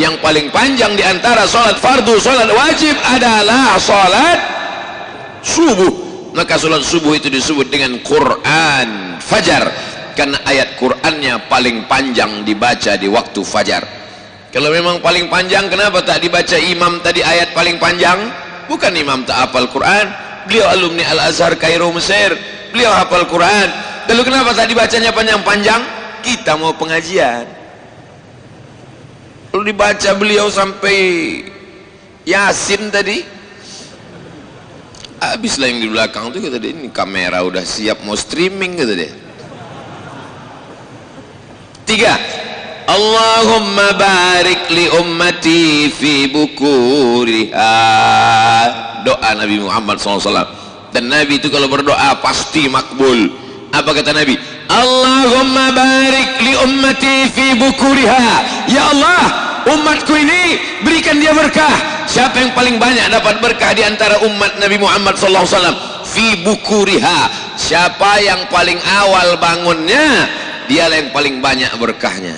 yang paling panjang di antara salat fardu, salat wajib adalah salat subuh. Maka salat subuh itu disebut dengan Quran fajar, karena ayat Qurannya paling panjang dibaca di waktu fajar. Kalau memang paling panjang, kenapa tak dibaca imam tadi ayat paling panjang? Bukan imam tak hafal Quran, beliau alumni Al-Azhar Kairo Mesir, beliau hafal Quran. Lalu kenapa tak dibacanya panjang-panjang? Kita mau pengajian, lalu dibaca beliau sampai Yasin tadi, habislah yang di belakang tuh kata dia, ini kamera udah siap mau streaming kata dia. 3. Allahumma barik li ummati fi bukuriha. Doa Nabi Muhammad SAW. Dan Nabi itu kalau berdoa pasti makbul. Apa kata Nabi? Allahumma barik li ummati fi bukuriha. Ya Allah, umatku ini berikan dia berkah. Siapa yang paling banyak dapat berkah di antara umat Nabi Muhammad SAW? Fi bukuriha. Siapa yang paling awal bangunnya, dialah yang paling banyak berkahnya.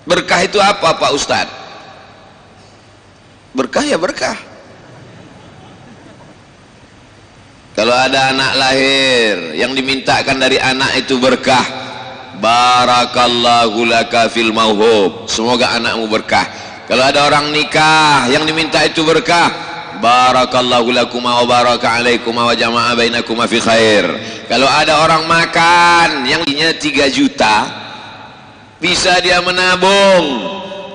Berkah itu apa Pak Ustadz? Berkah ya berkah. Kalau ada anak lahir, yang dimintakan dari anak itu berkah. Barakallahu laka fil mauhub. Semoga anakmu berkah. Kalau ada orang nikah, yang diminta itu berkah. Barakallahu lakuma wa baraka alaikuma wa jama'a bainakuma fi khair. Kalau ada orang makan, yang punya 3 juta, bisa dia menabung,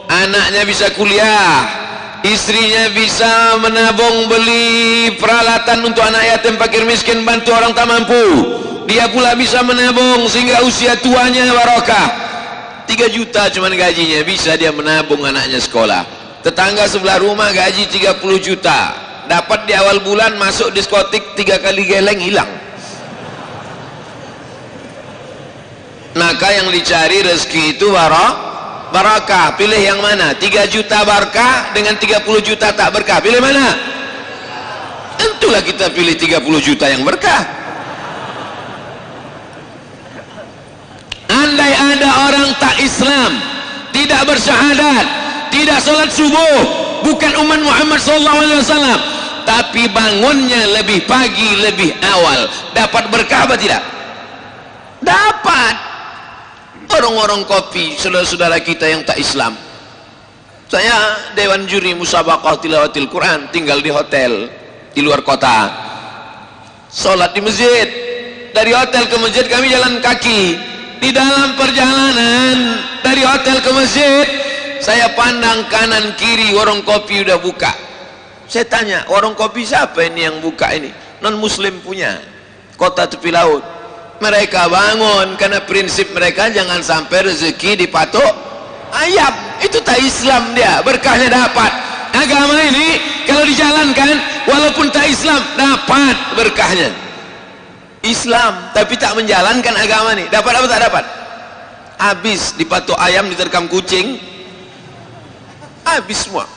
anaknya bisa kuliah, istrinya bisa menabung beli peralatan untuk anak yatim fakir miskin, bantu orang tak mampu, dia pula bisa menabung sehingga usia tuanya barokah. 3 juta cuman gajinya, bisa dia menabung anaknya sekolah. Tetangga sebelah rumah gaji 30 juta, dapat di awal bulan masuk diskotik 3 kali geleng hilang. Maka yang dicari rezeki itu barakah. Pilih yang mana? 3 juta berkah dengan 30 juta tak berkah, pilih mana? Tentulah kita pilih 30 juta yang berkah. Andai ada orang tak Islam, tidak bersyahadat, tidak sholat subuh, bukan umat Muhammad SAW, tapi bangunnya lebih pagi, lebih awal, dapat berkah apa tidak? Dapat. Orang-orang kopi, saudara-saudara kita yang tak Islam, saya dewan juri musabaqah tilawatil Quran, tinggal di hotel di luar kota, sholat di masjid. Dari hotel ke masjid kami jalan kaki. Di dalam perjalanan dari hotel ke masjid, saya pandang kanan kiri, warung kopi udah buka. Saya tanya, warung kopi siapa ini yang buka ini? Non muslim punya, kota tepi laut. Mereka bangun karena prinsip mereka jangan sampai rezeki dipatok ayam. Itu tak Islam dia, berkahnya dapat. Agama ini kalau dijalankan walaupun tak Islam dapat berkahnya. Islam tapi tak menjalankan agama ini, dapat apa tak dapat? Habis dipatok ayam, diterkam kucing, habis semua.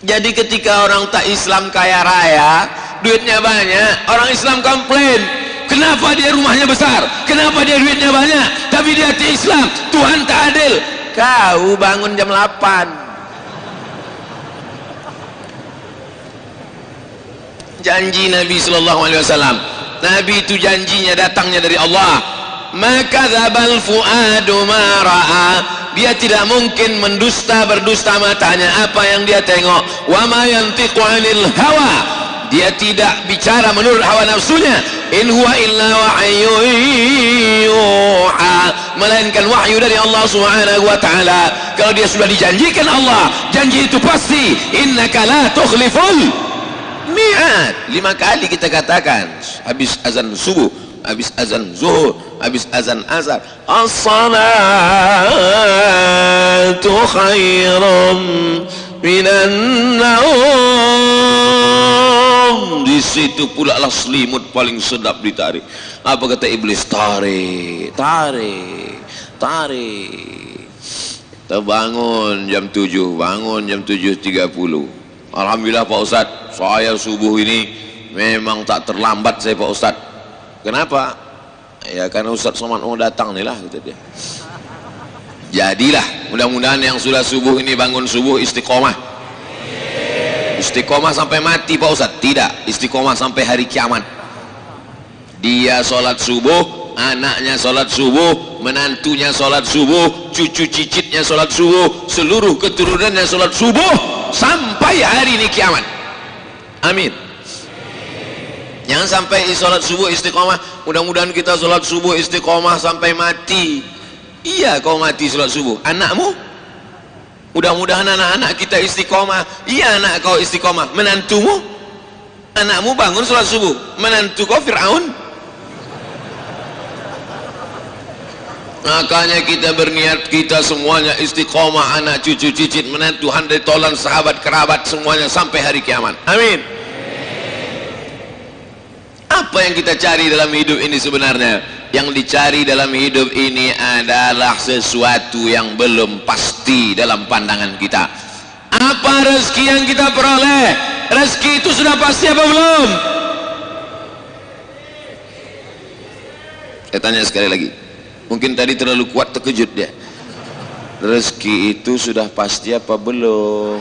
Jadi ketika orang tak Islam kaya raya, duitnya banyak, orang Islam komplain, kenapa dia rumahnya besar, kenapa dia duitnya banyak, tapi dia tak Islam, Tuhan tak adil. Kau bangun jam 8. Janji Nabi SAW, Nabi itu janjinya datangnya dari Allah. Maka dzabal fuadu ma ra'a, dia tidak mungkin berdusta matanya apa yang dia tengok. Wa ma yantiqu 'anil hawa, dia tidak bicara menurut hawa nafsunya. In huwa illa wahyun yuha, melainkan wahyu dari Allah Subhanahu wa taala. Kalau dia sudah dijanjikan Allah, janji itu pasti. Innaka la tukhliful mi'ad. 5 kali kita katakan habis azan subuh, habis azan zuhur, habis azan asar, as-salatu khairum minan naum. Di situ pula lah selimut paling sedap ditarik. Apa kata iblis? Tarik, tarik, tarik. Kita bangun jam 7, bangun jam 7.30. Alhamdulillah Pak Ustadz, saya subuh ini memang tak terlambat saya Pak Ustadz. Kenapa? Ya karena Ustadz Somad mau datang nih lah, kata dia. Jadilah, mudah-mudahan yang sudah subuh ini bangun subuh istiqomah. Istiqomah sampai mati Pak Ustadz? Tidak, istiqomah sampai hari kiamat. Dia sholat subuh, anaknya sholat subuh, menantunya sholat subuh, cucu cicitnya sholat subuh, seluruh keturunannya sholat subuh sampai hari ini kiamat. Amin. Jangan sampai sholat subuh istiqomah. Mudah-mudahan kita sholat subuh istiqomah sampai mati. Iya, kau mati sholat subuh. Anakmu? Mudah-mudahan anak-anak kita istiqomah. Iya, anak kau istiqomah. Menantumu? Anakmu bangun sholat subuh. Menantu kau Fir'aun? Makanya kita berniat, kita semuanya istiqomah, anak, cucu, cicit, menantu, handai tolan, sahabat, kerabat, semuanya sampai hari kiamat. Amin. Apa yang kita cari dalam hidup ini sebenarnya? Yang dicari dalam hidup ini adalah sesuatu yang belum pasti dalam pandangan kita. Apa rezeki yang kita peroleh? Rezeki itu sudah pasti apa belum? Saya tanya sekali lagi. Mungkin tadi terlalu kuat, terkejut dia. Rezeki itu sudah pasti apa belum?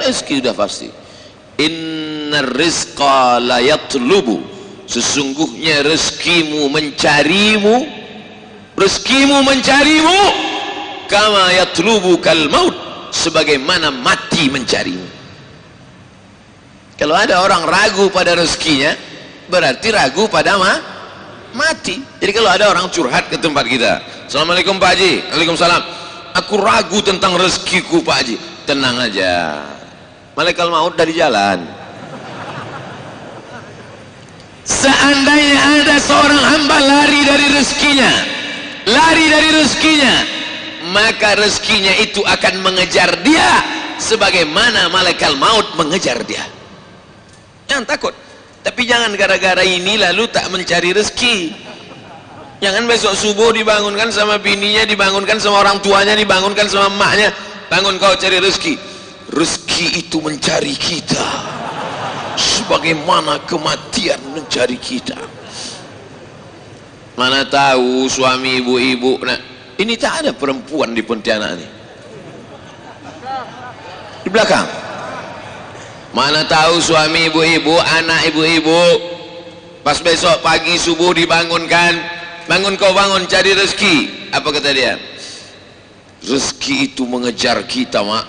Rezeki sudah pasti. Inna rizqa la yatlubu, sesungguhnya rezekimu mencarimu, rezekimu mencarimu, kama yatlubu kal maut, sebagaimana mati mencarimu. Kalau ada orang ragu pada rezekinya, berarti ragu pada mati. Jadi kalau ada orang curhat ke tempat kita, Assalamualaikum Pak Haji. Waalaikumsalam. Aku ragu tentang rezekiku Pak Haji. Tenang aja, malaikat maut dari jalan. Seandainya ada seorang hamba lari dari rezekinya, maka rezekinya itu akan mengejar dia sebagaimana malaikat maut mengejar dia. Jangan takut, tapi jangan gara-gara ini lalu tak mencari rezeki. Jangan besok subuh dibangunkan sama bininya, dibangunkan sama orang tuanya, dibangunkan sama emaknya, bangun kau cari rezeki. Rezeki itu mencari kita sebagaimana kematian mencari kita. Mana tahu suami ibu-ibu, nah ini tak ada perempuan di Pontianak ini, di belakang. Mana tahu suami ibu-ibu, anak ibu-ibu, pas besok pagi subuh dibangunkan, bangun kau bangun cari rezeki. Apa kata dia? Rezeki itu mengejar kita mak,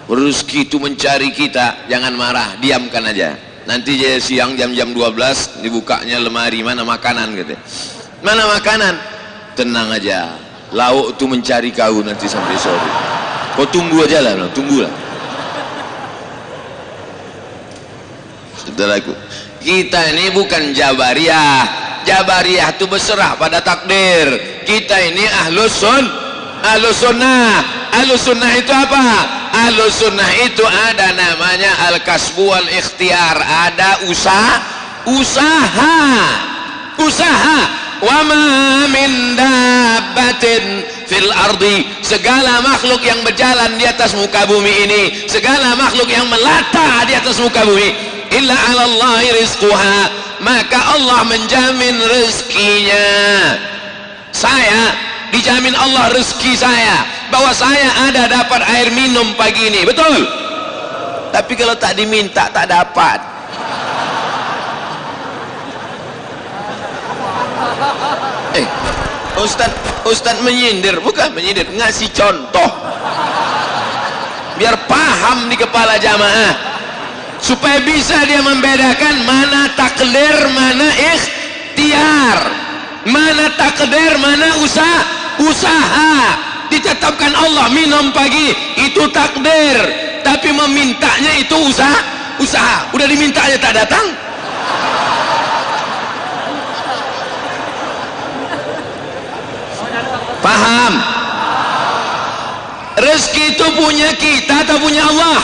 rezeki itu mencari kita. Jangan marah, diamkan aja. Nanti jadi siang jam-jam 12 dibukanya lemari, mana makanan gitu. Mana makanan? Tenang aja, lauk itu mencari kau nanti sampai sore. Kau tunggu aja lah, tunggulah. Saudaraku, kita ini bukan Jabariyah. Jabariyah itu berserah pada takdir. Kita ini ahlus sunnah. Ahlus sunnah itu apa? Ahlus sunnah itu ada namanya al-kasbu wal ikhtiar, ada usaha. Wa ma min dabbatin fil ardi, segala makhluk yang berjalan di atas muka bumi ini, segala makhluk yang melata di atas muka bumi, illa 'ala Allahi rizquha, maka Allah menjamin rezekinya. Saya dijamin Allah rezeki saya, bahwa saya ada dapat air minum pagi ini, betul? Tapi kalau tak diminta tak dapat. Ustaz menyindir, bukan menyindir, ngasih contoh biar paham di kepala jamaah, supaya bisa dia membedakan mana takdir, mana ikhtiar, mana takdir, mana usaha. Ditetapkan Allah minum pagi itu takdir, tapi memintanya itu usaha. Udah dimintanya tak datang. Paham? Rezeki itu punya kita atau punya Allah?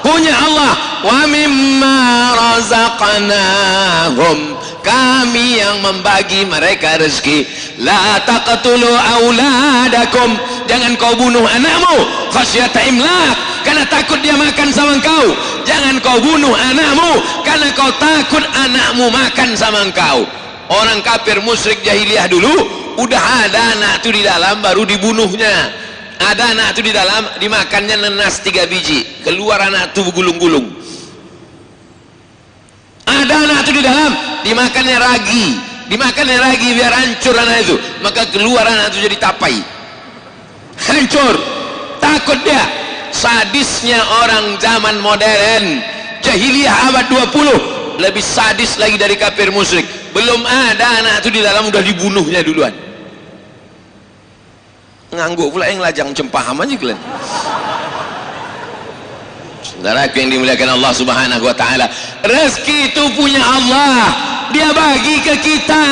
Punya Allah. Wa mimma razaqnahum, kami yang membagi mereka rezeki. La taqtulu auladakum, jangan kau bunuh anakmu khasyata imlaq, karena takut dia makan sama engkau. Jangan kau bunuh anakmu karena kau takut anakmu makan sama engkau. Orang kafir musyrik jahiliyah dulu udah ada anak tuh di dalam baru dibunuhnya. Ada anak tuh di dalam dimakannya nenas 3 biji, keluar anak tuh gulung-gulung. Ada anak tuh di dalam dimakannya ragi biar hancur anak itu, maka keluar anak itu jadi tapai, hancur. Takut dia. Sadisnya orang zaman modern, jahiliyah abad 20 lebih sadis lagi dari kafir musyrik. Belum ada anak itu di dalam udah dibunuhnya duluan. Ngangguk pula yang lajang cempaham aja kalian. Saudaraku yang dimuliakan Allah Subhanahu wa taala, rezeki itu punya Allah, dia bagi ke kita,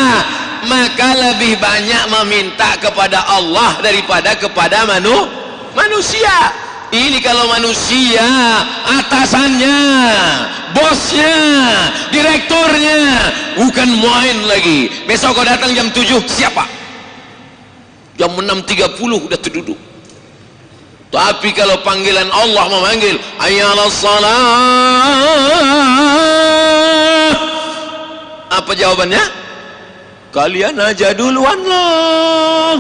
maka lebih banyak meminta kepada Allah daripada kepada manusia. Ini kalau manusia, atasannya, bosnya, direkturnya, bukan main lagi. Besok kau datang jam 7, siapa? Jam 6.30 udah terduduk. Tapi kalau panggilan Allah memanggil, hayyalas salah, apa jawabannya? Kalian aja duluan lah.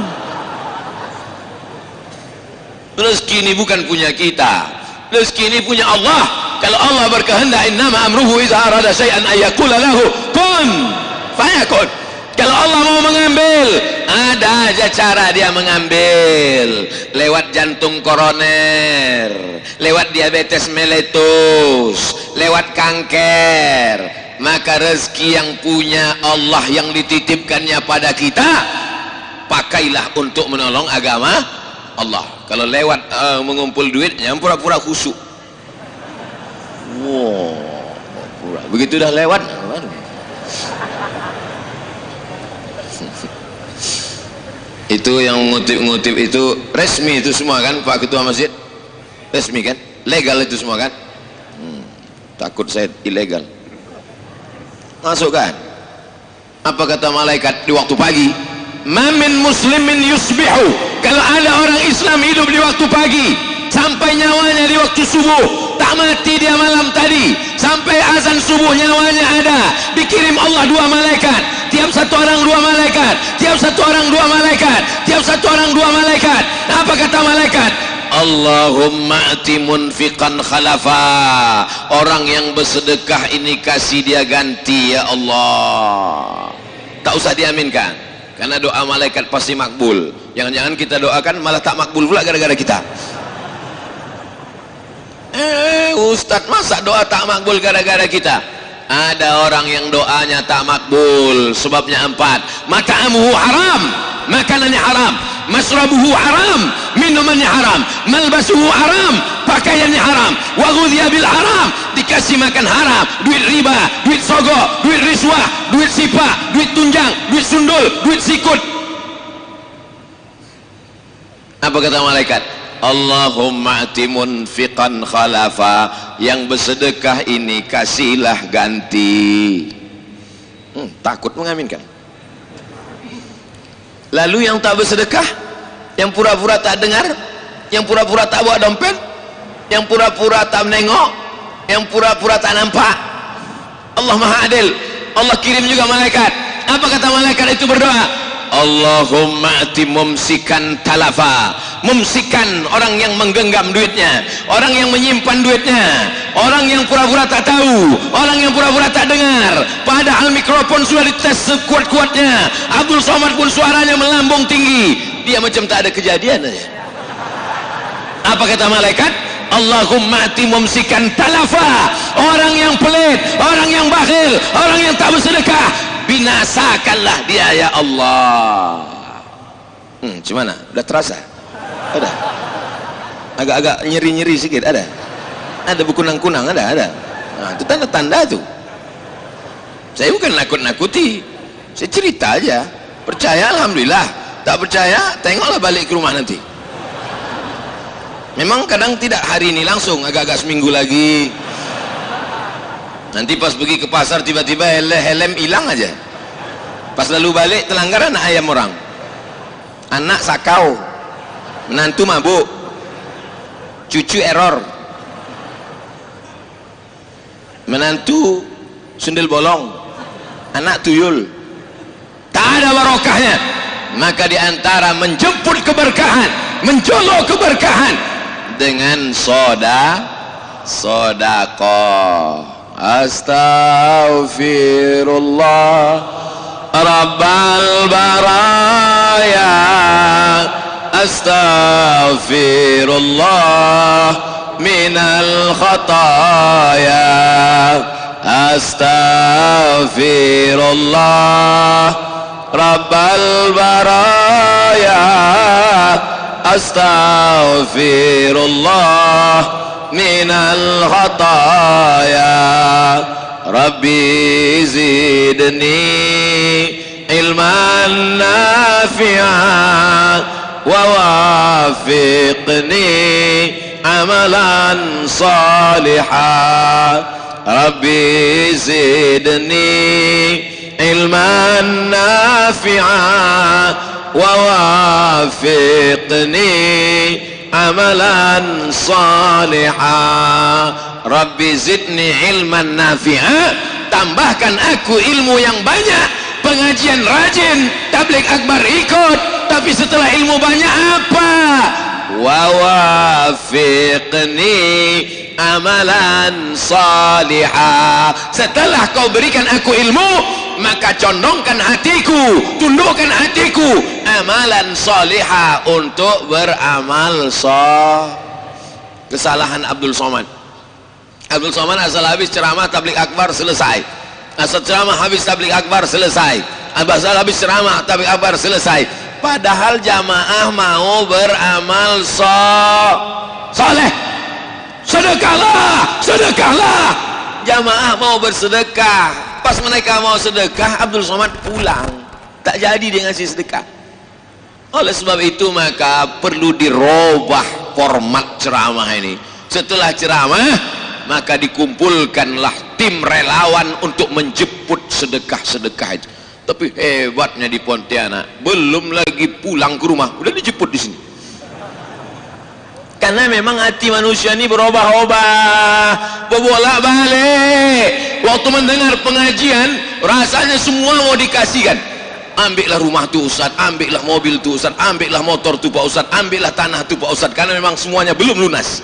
Rezeki ini bukan punya kita, rezeki ini punya Allah. Kalau Allah berkehendak, innama amruhu idza arada syai'an ayyaqula lahu kun fayakun. Kalau Allah mau mengambil, ada aja cara dia mengambil, lewat jantung koroner, lewat diabetes meletus, lewat kanker. Maka rezeki yang punya Allah, yang dititipkannya pada kita, pakailah untuk menolong agama Allah. Kalau lewat mengumpul duit, yang pura-pura khusyuk. Wow, begitu dah lewat, itu yang ngutip-ngutip itu resmi itu semua kan, Pak Ketua Masjid? Resmi kan? Legal itu semua kan? Takut saya ilegal. Masuk kan? Apa kata malaikat di waktu pagi? Mamin muslimin yusbihu, kalau ada orang Islam hidup di waktu pagi sampai nyawanya di waktu subuh, tak mati dia malam tadi, sampai azan subuh nyawanya ada, dikirim Allah 2 malaikat, tiap satu orang 2 malaikat, tiap satu orang 2 malaikat, tiap satu orang 2 malaikat. Apa kata malaikat? Allahumma ati munfiqan khalafa, orang yang bersedekah ini kasih dia ganti ya Allah. Tak usah diaminkan, karena doa malaikat pasti makbul. Jangan-jangan kita doakan malah tak makbul pula gara-gara kita. Ustadz, masa doa tak makbul gara-gara kita? Ada orang yang doanya tak makbul, sebabnya 4. Mat'amuhu haram, makanannya haram. Masrabuhu haram, minumannya haram. Malbasuhu haram, pakaiannya haram. Wa ghudhiya bil haram, dikasih makan haram. Duit riba, duit sogok, duit riswah, duit sipa, duit tunjang, duit sundul, duit sikut. Apa kata malaikat? Allahumma ati munfiqan khalafa, yang bersedekah ini kasihlah ganti. Takut mengaminkan. Lalu yang tak bersedekah, yang pura-pura tak dengar, yang pura-pura tak bawa dompet, yang pura-pura tak menengok, yang pura-pura tak nampak, Allah Maha Adil, Allah kirim juga malaikat. Apa kata malaikat itu berdoa? Allahumma ati mumsikan talafa, mumsikan orang yang menggenggam duitnya, orang yang menyimpan duitnya, orang yang pura-pura tak tahu, orang yang pura-pura tak dengar, padahal mikrofon sudah dites sekuat-kuatnya. Abdul Somad pun suaranya melambung tinggi, dia macam tak ada kejadian aja. Apa kata malaikat? Allahumma ati mumsikan talafa, orang yang pelit, orang yang bakhil, orang yang tak bersedekah, binasakanlah dia ya Allah. Gimana? Udah terasa? Ada? Agak-agak nyeri-nyeri sedikit? Ada? Ada berkunang-kunang? Ada? Nah, itu tanda-tanda tuh. Saya bukan nakut-nakuti, saya cerita aja. Percaya alhamdulillah, tak percaya tengoklah balik ke rumah nanti. Memang kadang tidak hari ini langsung, agak-agak seminggu lagi. Nanti pas pergi ke pasar tiba-tiba helm hilang aja. Pas lalu balik telanggar anak ayam orang, anak sakau, menantu mabuk, cucu error, menantu sundel bolong, anak tuyul. Tak ada barokahnya. Maka di antara menjemput keberkahan, menjolok keberkahan dengan sedekah. Astaghfirullah Rabbal baraya, astaghfirullah minal khataya, astaghfirullah Rabbal baraya, astaghfirullah minal khataya. Rabbi zidni ilman nafi'an wa wafiqni amalan salihan. Rabbi zidni ilman nafi'an wa wafiqni amalan salihah. Rabbi zidni ilman nafi'ah, tambahkan aku ilmu yang banyak. Pengajian rajin, tabligh akbar ikut, tapi setelah ilmu banyak apa? Wa wafiqni amalan salihah. Setelah kau berikan aku ilmu, maka condongkan hatiku, tundukkan hatiku amalan salihah untuk beramal saleh. Kesalahan Abdul Somad. Abdul Somad asal habis ceramah tabligh akbar selesai, asal ceramah habis tabligh akbar selesai, asal habis ceramah tabligh akbar selesai. Padahal jamaah mau beramal saleh. Sedekahlah, sedekahlah. Jamaah mau bersedekah. Pas mereka mau sedekah, Abdul Somad pulang, tak jadi dia ngasih sedekah. Oleh sebab itu maka perlu dirubah format ceramah ini. Setelah ceramah, maka dikumpulkanlah tim relawan untuk menjemput sedekah-sedekah itu. Tapi hebatnya di Pontianak, belum lagi pulang ke rumah udah dijemput di sini. Karena memang hati manusia ini berubah-ubah, berbolak-balik. Waktu mendengar pengajian, rasanya semua mau dikasihkan. Ambillah rumah tu Ustaz, ambillah mobil tu Ustaz, ambillah motor tu Pak Ustaz, ambillah tanah tu Pak Ustaz, karena memang semuanya belum lunas.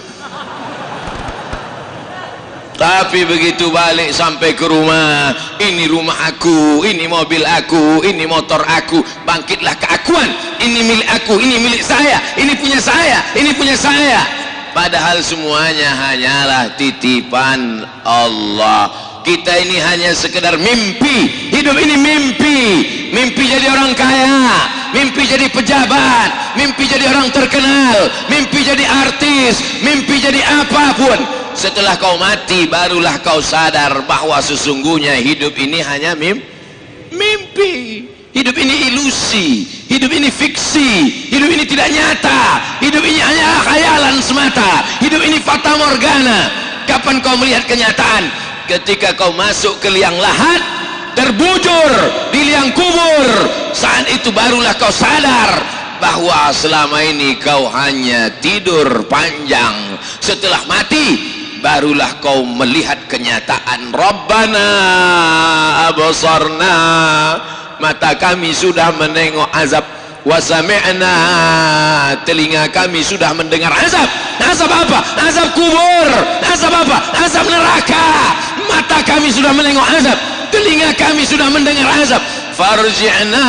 Tapi begitu balik sampai ke rumah, ini rumah aku, ini mobil aku, ini motor aku, bangkitlah keakuan, ini milik aku, ini milik saya, ini punya saya, ini punya saya. Padahal semuanya hanyalah titipan Allah. Kita ini hanya sekedar mimpi. Hidup ini mimpi. Mimpi jadi orang kaya, mimpi jadi pejabat, mimpi jadi orang terkenal, mimpi jadi artis, mimpi jadi apapun. Setelah kau mati barulah kau sadar bahwa sesungguhnya hidup ini hanya mimpi. Hidup ini ilusi, hidup ini fiksi, hidup ini tidak nyata, hidup ini hanya khayalan semata, hidup ini fata morgana. Kapan kau melihat kenyataan? Ketika kau masuk ke liang lahat, terbujur di liang kubur, saat itu barulah kau sadar bahwa selama ini kau hanya tidur panjang. Setelah mati barulah kau melihat kenyataan. Rabbana absarna, mata kami sudah menengok azab, wa sami'na, telinga kami sudah mendengar azab. Azab apa? Azab kubur. Azab apa? Azab neraka. Mata kami sudah menengok azab, telinga kami sudah mendengar azab. Farji'na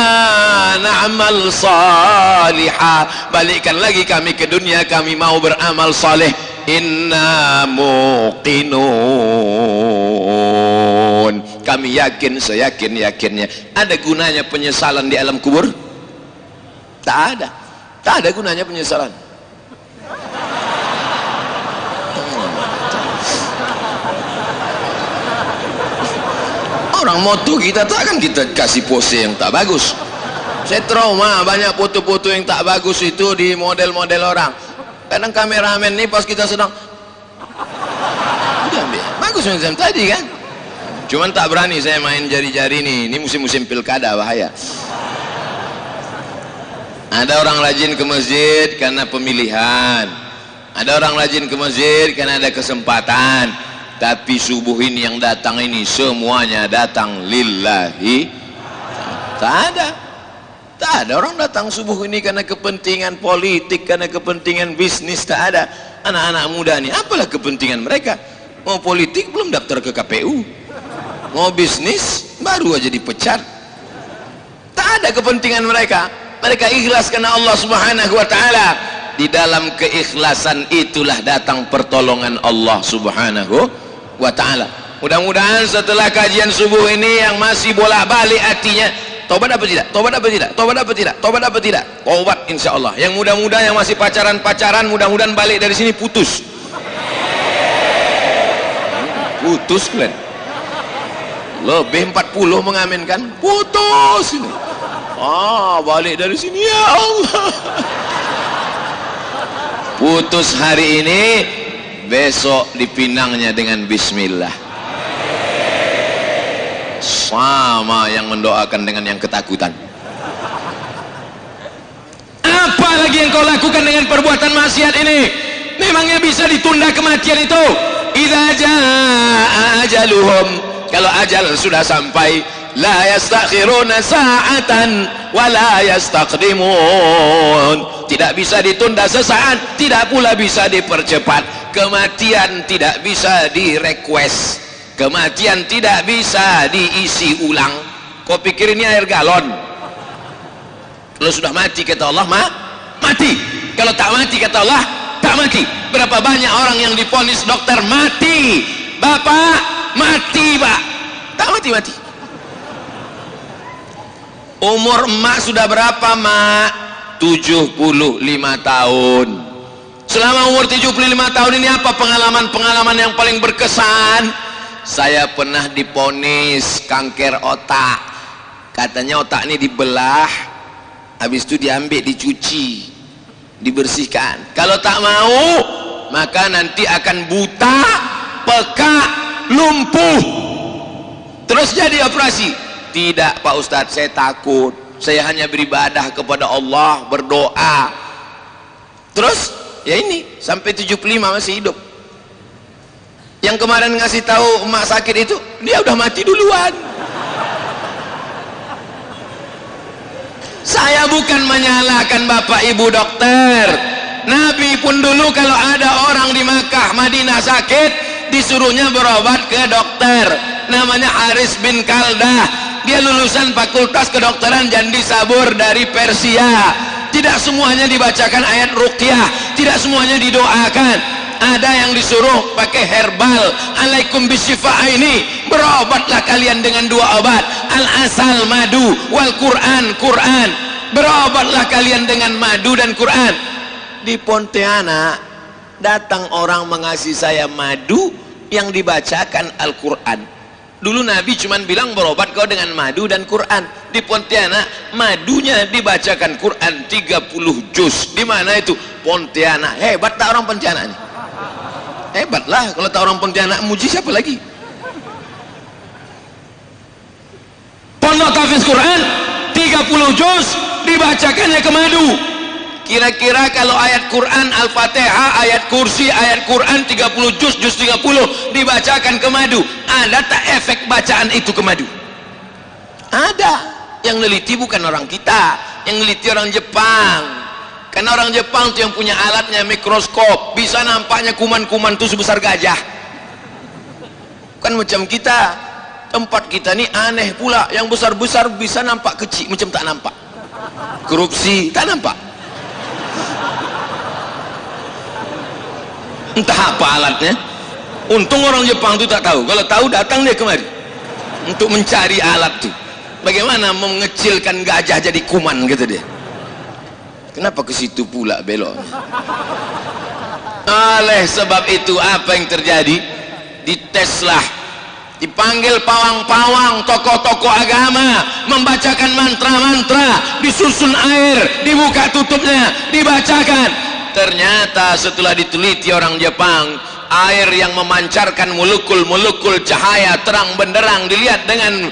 na'mal salihah, balikkan lagi kami ke dunia, kami mau beramal saleh. Inna muqinun, kami yakin seyakin-yakinnya. Ada gunanya penyesalan di alam kubur? Tak ada. Tak ada gunanya penyesalan. Orang moto kita takkan kita kasih pose yang tak bagus. Saya trauma banyak foto-foto yang tak bagus itu di model-model orang. Kadang kameramen nih pas kita sedang udah ambil bagus macam tadi kan, cuman tak berani saya main jari-jari nih. Ini musim-musim pilkada, bahaya. Ada orang rajin ke masjid karena pemilihan, ada orang rajin ke masjid karena ada kesempatan. Tapi subuh ini yang datang ini semuanya datang lillahi. Tak Tak ada orang datang subuh ini karena kepentingan politik, karena kepentingan bisnis. Tak ada. Anak-anak muda ini apalah kepentingan mereka? Mau politik belum daftar ke KPU, mau bisnis baru aja dipecat. Tak ada kepentingan mereka. Mereka ikhlas karena Allah Subhanahu wa ta'ala. Di dalam keikhlasan itulah datang pertolongan Allah Subhanahu wa ta'ala. Mudah-mudahan setelah kajian subuh ini yang masih bolak-balik hatinya, tobat apa tidak? Tobat apa tidak? Tobat apa tidak? Tobat apa tidak? Tobat insyaallah. Yang muda-muda yang masih pacaran-pacaran, mudah-mudahan balik dari sini putus. Putus kalian. Lebih 40 mengaminkan putus ini. Balik dari sini ya Allah. Putus hari ini, besok dipinangnya dengan bismillah. Sama yang mendoakan dengan yang ketakutan. Apa lagi yang kau lakukan dengan perbuatan maksiat ini? Memangnya bisa ditunda kematian itu? Idza jaa ajaluhum, kalau ajal sudah sampai, la yastakhiruna sa'atan wa la yastaqdimun. Tidak bisa ditunda sesaat, tidak pula bisa dipercepat. Kematian tidak bisa direquest, kematian tidak bisa diisi ulang. Kau pikir ini air galon? Kalau sudah mati kata Allah mati. Kalau tak mati kata Allah tak mati. Berapa banyak orang yang divonis dokter mati, bapak mati, pak, tak mati. Umur emak sudah berapa, mak? 75 tahun. Selama umur 75 tahun ini apa pengalaman-pengalaman yang paling berkesan? Saya pernah divonis kanker otak. Katanya otak ini dibelah, habis itu diambil, dicuci, dibersihkan. Kalau tak mau, maka nanti akan buta, pekak, lumpuh, terus jadi operasi. Tidak Pak Ustadz, saya takut. Saya hanya beribadah kepada Allah, berdoa. Terus ya ini sampai 75 masih hidup. Yang kemarin ngasih tahu emak sakit itu, dia udah mati duluan. Saya bukan menyalahkan bapak ibu dokter. Nabi pun dulu kalau ada orang di Makkah, Madinah sakit, disuruhnya berobat ke dokter. Namanya Haris bin Kaldah. Dia lulusan fakultas kedokteran Jandi Sabur dari Persia. Tidak semuanya dibacakan ayat ruqyah, tidak semuanya didoakan. Ada yang disuruh pakai herbal. Alaikum bisyifa ini, berobatlah kalian dengan 2 obat, al-asal, madu, wal Quran. Berobatlah kalian dengan madu dan Quran. Di Pontianak datang orang mengasih saya madu yang dibacakan Al-Quran. Dulu Nabi cuma bilang berobat kau dengan madu dan Quran. Di Pontianak madunya dibacakan Quran 30 juz. Di mana itu? Pontianak. Hebat tak orang Pontianak ini? Hebat lah. Kalau tak orang Pontianak, muji siapa lagi? Pondok tahfiz Quran 30 juz dibacakannya ke madu. Kira-kira kalau ayat Quran Al-Fatihah, ayat kursi, ayat Quran 30 juz 30 dibacakan ke madu, ada tak efek bacaan itu ke madu? Ada. Yang neliti bukan orang kita, yang neliti orang Jepang. Karena orang Jepang tuh yang punya alatnya, mikroskop, bisa nampaknya kuman-kuman tuh sebesar gajah. Kan macam kita, tempat kita ini aneh pula, yang besar-besar bisa nampak kecil, macam tak nampak. Korupsi tak nampak. Entah apa alatnya. Untung orang Jepang itu tak tahu. Kalau tahu datang dia kemari untuk mencari alat tuh. Bagaimana mengecilkan gajah jadi kuman, gitu dia. Kenapa ke situ pula belok? Oleh sebab itu apa yang terjadi? Diteslah, dipanggil pawang-pawang, tokoh-tokoh agama, membacakan mantra-mantra, disusun air, dibuka tutupnya, dibacakan. Ternyata setelah diteliti orang Jepang, air yang memancarkan molekul-molekul cahaya terang benderang dilihat dengan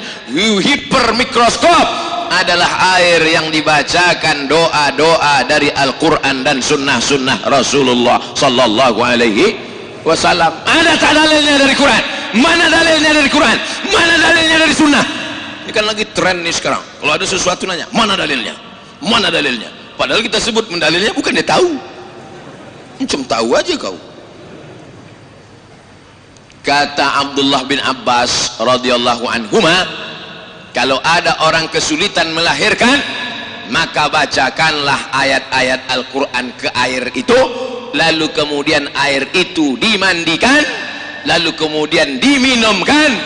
hipermikroskop adalah air yang dibacakan doa-doa dari Al-Quran dan sunnah-sunnah Rasulullah sallallahu alaihi wasallam. Ada tak dalilnya dari Quran? Mana dalilnya dari Quran? Mana dalilnya dari sunnah? Ini kan lagi tren nih sekarang. Kalau ada sesuatu nanya, mana dalilnya? Mana dalilnya? Padahal kita sebut mendalilnya, bukan dia tahu. Cuma tahu aja kau. Kata Abdullah bin Abbas radhiyallahu anhuma, kalau ada orang kesulitan melahirkan, maka bacakanlah ayat-ayat Al-Quran ke air itu, lalu kemudian air itu dimandikan, lalu kemudian diminumkan,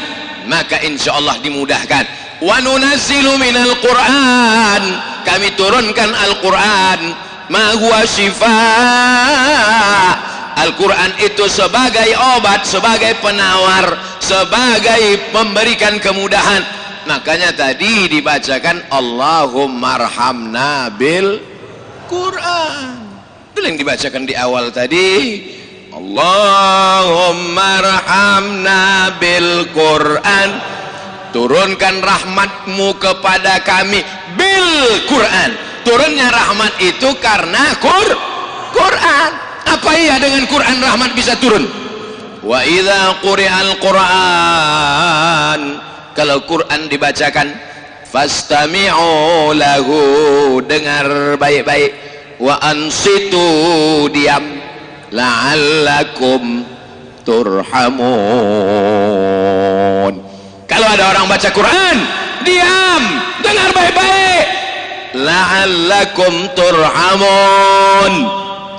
maka insya Allah dimudahkan. Wa nunazzilu minal Qur'an, kami turunkan Al-Quran, ma huwa syifaa. Al-Quran itu sebagai obat, sebagai penawar, sebagai memberikan kemudahan. Makanya tadi dibacakan Allahumma arhamna bil Quran. Itu yang dibacakan di awal tadi. Allahumma arhamna bil Quran, turunkan rahmatmu kepada kami bil Quran. Turunnya rahmat itu karena Quran. Apa iya dengan Quran rahmat bisa turun? Wa idza quri'al Quran, kalau Quran dibacakan, fastami'u lahu, dengar baik-baik, wa ansitu, diam, la'allakum turhamun. Kalau ada orang baca Quran, diam, dengar baik-baik, la'allakum turhamun,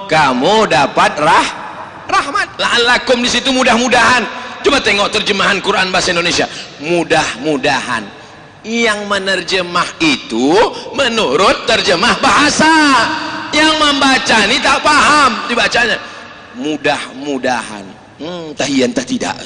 kamu dapat rahmat. La'allakum di situ mudah-mudahan. Coba tengok terjemahan Quran bahasa Indonesia, mudah-mudahan. Yang menerjemah itu menurut terjemah bahasa, yang membaca ini tak paham dibacanya mudah-mudahan. Tahiyan tak tidak.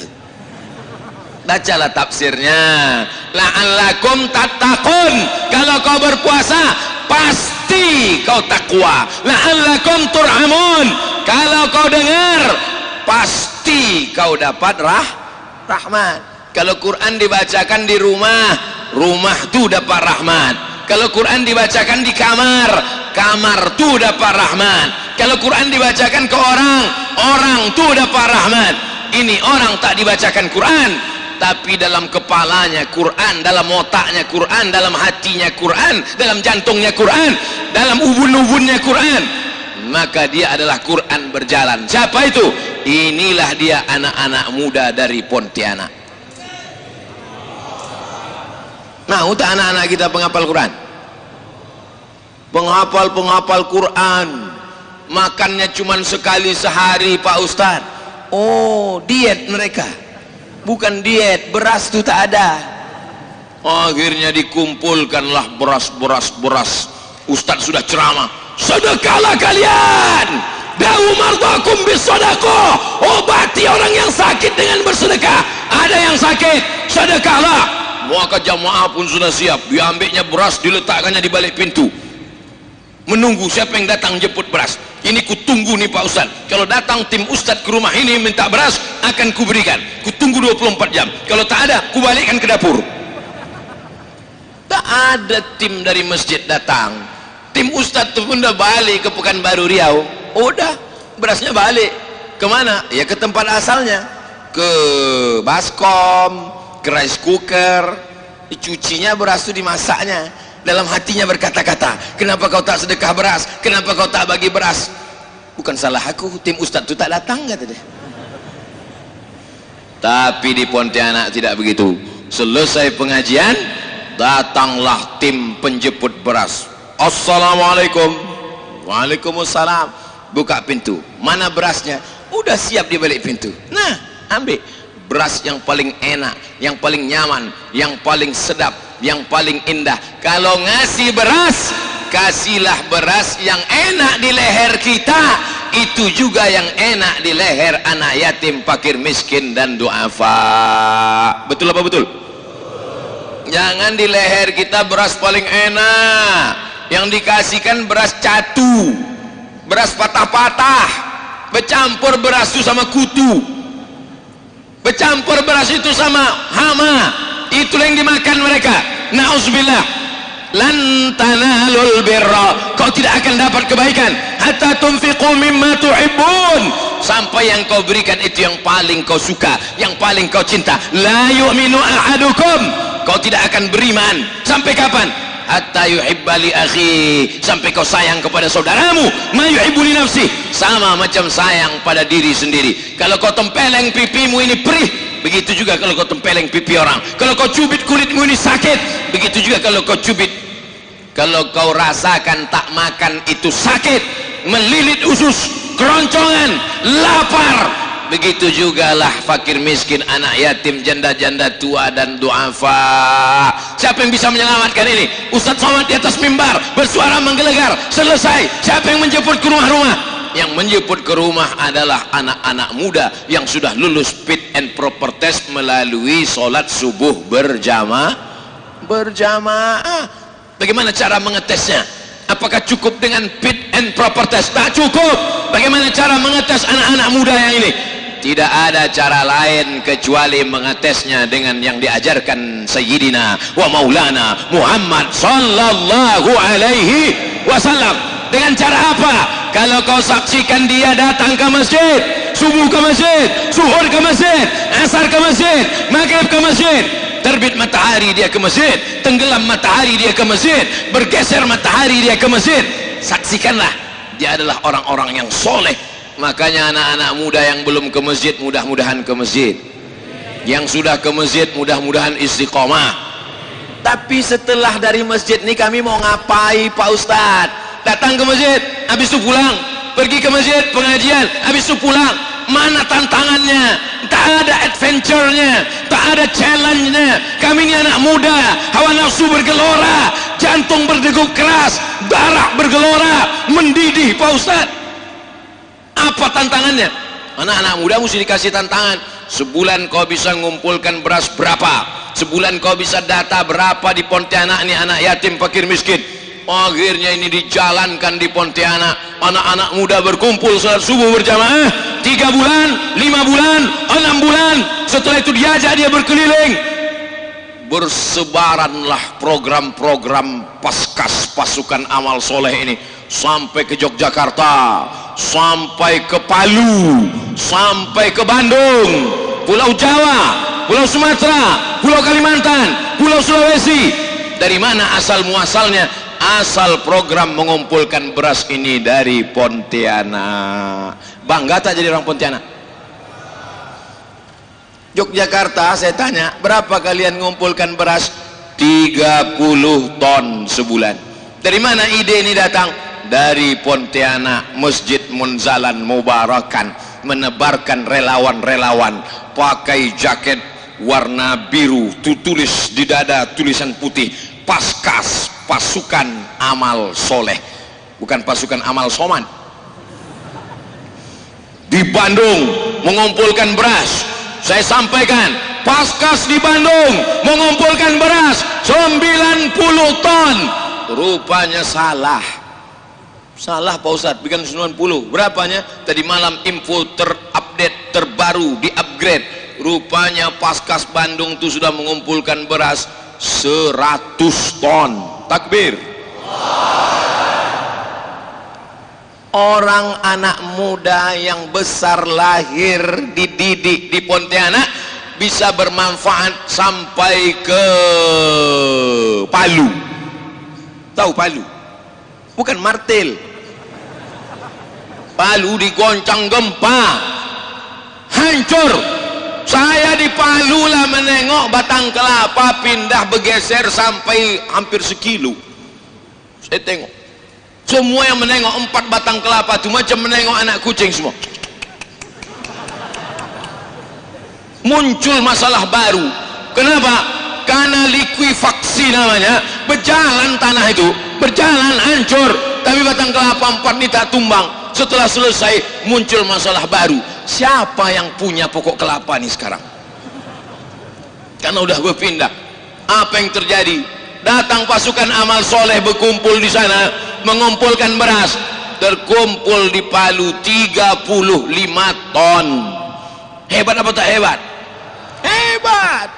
Bacalah tafsirnya, la'allakum tattaqun, kalau kau berpuasa pasti kau takwa. La'allakum turhamun, kalau kau dengar pasti kau dapat rahmat. Kalau Quran dibacakan di rumah, rumah tu dapat rahmat. Kalau Quran dibacakan di kamar, kamar tu dapat rahmat. Kalau Quran dibacakan ke orang, orang tu dapat rahmat. Ini orang tak dibacakan Quran, tapi dalam kepalanya Quran, dalam otaknya Quran, dalam hatinya Quran, dalam jantungnya Quran, dalam ubun-ubunnya Quran, maka dia adalah Quran berjalan. Siapa itu? Inilah dia, anak-anak muda dari Pontianak. Mau tak anak-anak kita penghafal Quran? Penghafal Quran, makannya cuma sekali sehari Pak Ustaz. Oh, diet mereka. Bukan diet, beras itu tak ada. Akhirnya dikumpulkanlah beras. Ustaz sudah ceramah, sedekahlah kalian, da'u mardakum bisadaqah, obati orang yang sakit dengan bersedekah. Ada yang sakit, sedekahlah. Maka jamaah pun sudah siap, diambilnya beras, diletakkannya di balik pintu, menunggu siapa yang datang jemput beras. Ini kutunggu nih Pak Ustaz, kalau datang tim Ustaz ke rumah ini minta beras, akan kuberikan. Kutunggu 24 jam, kalau tak ada kubalikkan ke dapur. Tak ada tim dari masjid datang, tim Ustaz tu pun dah balik ke Pekanbaru Riau. Udah, berasnya balik kemana? Ya ke tempat asalnya, ke baskom, ke rice cooker. Dicucinya beras tu, dimasaknya. Dalam hatinya berkata-kata, kenapa kau tak sedekah beras, kenapa kau tak bagi beras? Bukan salah aku, tim Ustaz tu tak datang, kata dia. Tapi di Pontianak tidak begitu. Selesai pengajian, datanglah tim penjemput beras. Assalamualaikum. Waalaikumsalam. Buka pintu, mana berasnya? Udah siap di balik pintu. Nah, ambil beras yang paling enak, yang paling nyaman, yang paling sedap, yang paling indah. Kalau ngasih beras, kasihlah beras yang enak di leher kita, itu juga yang enak di leher anak yatim, fakir miskin dan duafa. Betul apa betul? Jangan di leher kita beras paling enak, yang dikasihkan beras catu, beras patah-patah, bercampur beras itu sama kutu, bercampur beras itu sama hama. Itulah yang dimakan mereka. Na'udzubillah. Lan tanalul birra, kau tidak akan dapat kebaikan hatta tunfiqu mimma tuhibbun, sampai yang kau berikan itu yang paling kau suka, yang paling kau cinta. La yu'minu ahadukum, kau tidak akan beriman sampai kapan? hatta yuhibba li akhi, sampai kau sayang kepada saudaramu ma yuhibbu li nafsi, sama macam sayang pada diri sendiri. Kalau kau tempeleng pipimu ini perih, begitu juga kalau kau tempeleng pipi orang. Kalau kau cubit kulitmu ini sakit, begitu juga kalau kau cubit. Kalau kau rasakan tak makan itu sakit, melilit usus, keroncongan, lapar, begitu jugalah fakir miskin, anak yatim, janda-janda tua dan duafa. Siapa yang bisa menyelamatkan ini? Ustaz Somad di atas mimbar bersuara menggelegar, selesai. Siapa yang menjemput ke rumah-rumah? Yang menjemput ke rumah adalah anak-anak muda yang sudah lulus fit and proper test melalui sholat subuh berjamaah. Bagaimana cara mengetesnya? Apakah cukup dengan fit and proper test? Tak cukup. Bagaimana cara mengetes anak-anak muda yang ini? Tidak ada cara lain kecuali mengetesnya dengan yang diajarkan Sayyidina wa Maulana Muhammad sallallahu alaihi wasallam. Dengan cara apa? Kalau kau saksikan dia datang ke masjid, subuh ke masjid, zuhur ke masjid, asar ke masjid, maghrib ke masjid, terbit matahari dia ke masjid, tenggelam matahari dia ke masjid, bergeser matahari dia ke masjid, saksikanlah dia adalah orang-orang yang soleh. Makanya anak-anak muda yang belum ke masjid, mudah-mudahan ke masjid. Yang sudah ke masjid, mudah-mudahan istiqomah. Tapi setelah dari masjid ini kami mau ngapai Pak Ustadz? Datang ke masjid, habis itu pulang, pergi ke masjid pengajian, habis itu pulang. Mana tantangannya? Tak ada adventure-nya, tak ada challenge-nya. Kami ini anak muda, hawa nafsu bergelora, jantung berdegup keras, darah bergelora, mendidih Pak Ustadz. Apa tantangannya? Anak-anak muda mesti dikasih tantangan. Sebulan kau bisa mengumpulkan beras berapa? Sebulan kau bisa data berapa di Pontianak ini anak yatim fakir miskin? Akhirnya ini dijalankan di Pontianak. Anak-anak muda berkumpul salat subuh berjamaah 3 bulan, 5 bulan, 6 bulan. Setelah itu diajak dia berkeliling. Bersebaranlah program-program paskas pasukan amal soleh ini sampai ke Yogyakarta, sampai ke Palu, sampai ke Bandung, Pulau Jawa, Pulau Sumatera, Pulau Kalimantan, Pulau Sulawesi. Dari mana asal muasalnya? Asal program mengumpulkan beras ini dari Pontianak. Bangga tak jadi orang Pontianak? Yogyakarta saya tanya, berapa kalian mengumpulkan beras? 30 ton sebulan. Dari mana ide ini datang? Dari Pontianak, Masjid Munzalan Mubarakan menebarkan relawan-relawan pakai jaket warna biru, tulis di dada tulisan putih, paskas pasukan amal soleh, bukan pasukan amal soman. Di Bandung mengumpulkan beras. Saya sampaikan, paskas di Bandung mengumpulkan beras 90 ton. Rupanya salah Pak Ustadz, bukan 90. Berapanya? Tadi malam info terupdate, terbaru, di upgrade. Rupanya paskas Bandung itu sudah mengumpulkan beras 100 ton. Takbir. Orang anak muda yang besar lahir dididik di Pontianak bisa bermanfaat sampai ke Palu. Tahu Palu? Bukan martil. Palu digoncang gempa, hancur. Saya di Palu lah menengok batang kelapa pindah bergeser sampai hampir sekilo. Saya tengok semua yang menengok 4 batang kelapa itu macam menengok anak kucing semua. Muncul masalah baru. Kenapa? Karena likuifaksi namanya. Berjalan tanah itu, berjalan hancur, tapi batang kelapa 4 ini tak tumbang. Setelah selesai muncul masalah baru. Siapa yang punya pokok kelapa nih sekarang? Karena udah berpindah. Apa yang terjadi? Datang pasukan amal soleh berkumpul di sana, mengumpulkan beras. Terkumpul di Palu 35 ton. Hebat apa tak hebat? Hebat.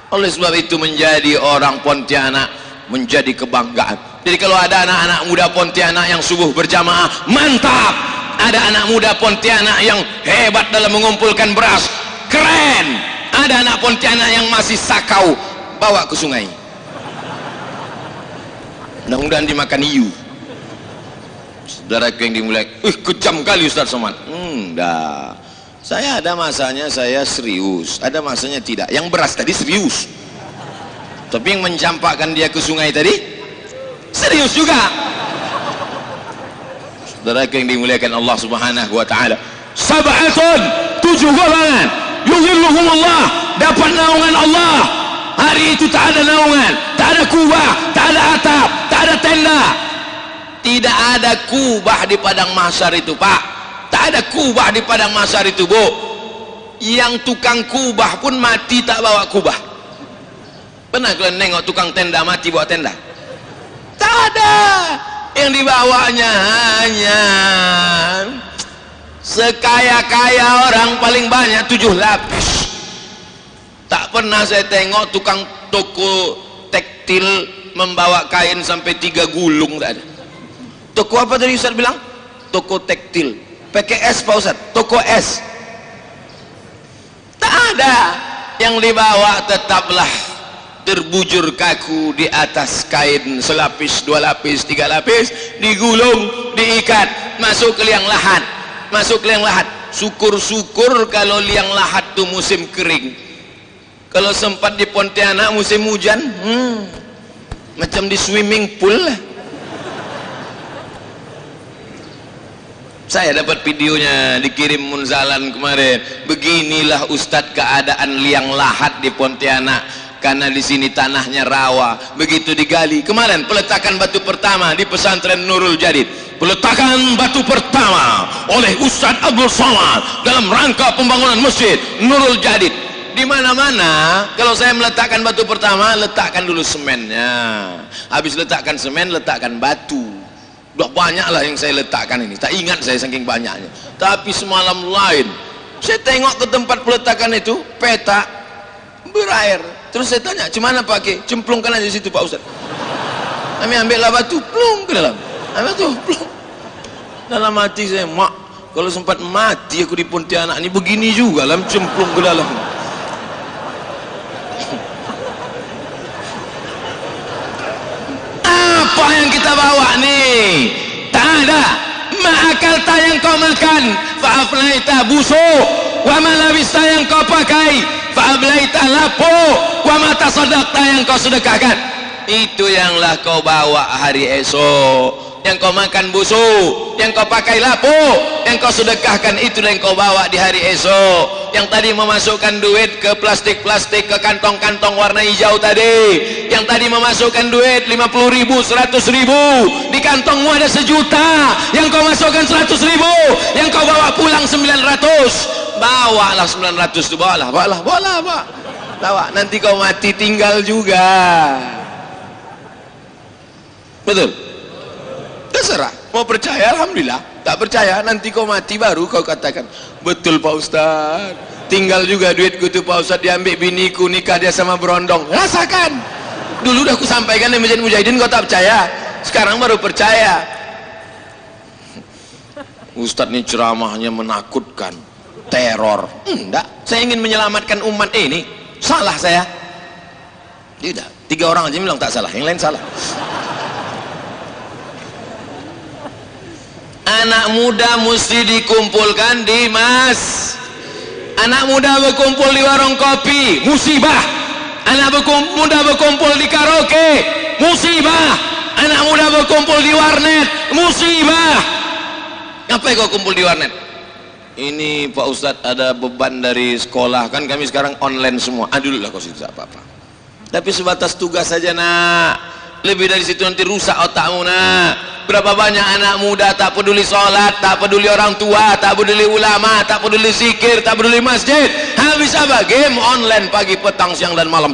Oleh sebab itu menjadi orang Pontianak menjadi kebanggaan. Jadi kalau ada anak-anak muda Pontianak yang subuh berjamaah, mantap. Ada anak muda Pontianak yang hebat dalam mengumpulkan beras, keren. Ada anak Pontianak yang masih sakau, bawa ke sungai. mudah-mudahan dimakan hiu. Saudaraku yang dimuliakan, kejam kali Ustaz Somad. Dah. Saya ada masanya saya serius, ada masanya tidak. Yang beras tadi serius, tapi yang mencampakkan dia ke sungai tadi serius juga. Saudaraku yang dimuliakan Allah Subhanahu wa taala, sab'atun, 7 golongan, yuzilluhumullah, dapat naungan Allah. Hari itu tak ada naungan, tak ada kubah, tak ada atap, tak ada tenda. Tidak ada kubah di padang mahsyar itu, Pak. Tak ada kubah di padang mahsyar itu, Bu. Yang tukang kubah pun mati tak bawa kubah. Pernah kalian nengok tukang tenda mati bawa tenda? Tak ada. Yang dibawanya hanya sekaya-kaya orang paling banyak 7 lapis. Tak pernah saya tengok tukang toko tekstil membawa kain sampai 3 gulung, tak ada. Toko apa tadi Ustaz bilang? Toko tekstil. Pakai S Pak Ustaz, toko S. Tak ada. Yang dibawa tetaplah terbujur kaku di atas kain selapis, 2 lapis, 3 lapis, digulung, diikat, masuk ke liang lahat. Masuk ke liang lahat. Syukur-syukur kalau liang lahat tu musim kering. Kalau sempat di Pontianak musim hujan, macam di swimming pool lah. Saya dapat videonya dikirim Munzalan kemarin. Beginilah Ustadz keadaan liang lahat di Pontianak, karena di sini tanahnya rawa. Begitu digali kemarin, peletakan batu pertama di pesantren Nurul Jadid. Peletakan batu pertama oleh Ustadz Abdul Somad dalam rangka pembangunan masjid Nurul Jadid. Di mana-mana kalau saya meletakkan batu pertama, letakkan dulu semennya. Habis letakkan semen, letakkan batu. Udah banyak lah yang saya letakkan ini, tak ingat saya saking banyaknya. Tapi semalam lain, saya tengok ke tempat peletakan itu, petak berair. Terus saya tanya, "Cemana pakai?" "Cemplungkan aja situ Pak Ustaz." Kami ambillah batu, plung ke dalam. Ambil tu, plung. Dalam hati saya, mak, kalau sempat mati aku di Pontianak ini begini juga lah, cemplung ke dalam. Apa yang kita bawa nih? Tak ada. Ma'akalta yang kau makan, fa'aflaita busuk, wa malabista yang kau pakai, fa'ablaita lapo, wa mata sadaqta yang kau sedekahkan. Itu yanglah kau bawa hari esok. Yang kau makan busuk, yang kau pakai lapo, yang kau sedekahkan, itulah yang kau bawa di hari esok. Yang tadi memasukkan duit ke plastik-plastik, ke kantong-kantong warna hijau tadi, yang tadi memasukkan duit 50.000, 100.000, di kantongmu ada 1 juta, yang kau masukkan 100.000, yang kau bawa pulang 900. Bawalah 900 itu, bawalah, Pak. Bawa, nanti kau mati tinggal juga. Betul? Terserah, mau percaya alhamdulillah, tak percaya nanti kau mati baru kau katakan, "Betul Pak Ustaz, tinggal juga duitku tuh Pak Ustaz, diambil biniku, nikah dia sama berondong." Rasakan. Dulu udah aku sampaikan di Masjid Mujahidin, kau tak percaya, sekarang baru percaya. Ustaz ini ceramahnya menakutkan, teror. Enggak, saya ingin menyelamatkan umat ini. Salah saya? Tidak, 3 orang aja bilang tak salah, yang lain salah. Anak muda mesti dikumpulkan di anak muda berkumpul di warung kopi, musibah. Anak muda berkumpul di karaoke, musibah. Anak muda berkumpul di warnet, musibah. Ngapain kau kumpul di warnet? Ini Pak Ustadz ada beban dari sekolah, kan kami sekarang online semua. Dulu lah kau situ apa-apa. Tapi sebatas tugas saja nak. Lebih dari situ nanti rusak otakmu nak. Berapa banyak anak muda tak peduli sholat, tak peduli orang tua, tak peduli ulama, tak peduli zikir, tak peduli masjid. Habis apa? Game online pagi, petang, siang dan malam.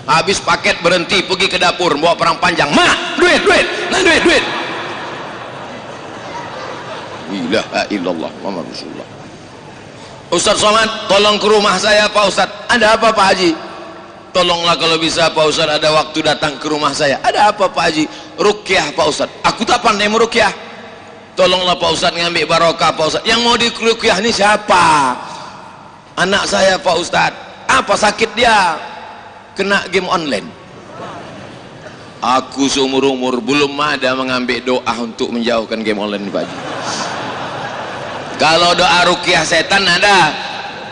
Habis paket berhenti, pergi ke dapur, bawa perang panjang. "Ma, duit, nah duit. Ilaha illallah Muhammad Rasulullah. Ustaz Somad, tolong ke rumah saya Pak Ustaz. Ada apa Pak Haji? Tolonglah kalau bisa Pak Ustaz, ada waktu datang ke rumah saya. Ada apa Pak Haji? Rukyah Pak Ustaz. Aku tak pandai merukyah. Tolonglah Pak Ustaz ngambil barokah Pak Ustaz. Yang mau dirukyah ini siapa? Anak saya Pak Ustaz. Apa sakit dia? kena game online. Aku seumur-umur belum ada mengambil doa untuk menjauhkan game online, Pak Haji. Kalau doa ruqyah setan ada.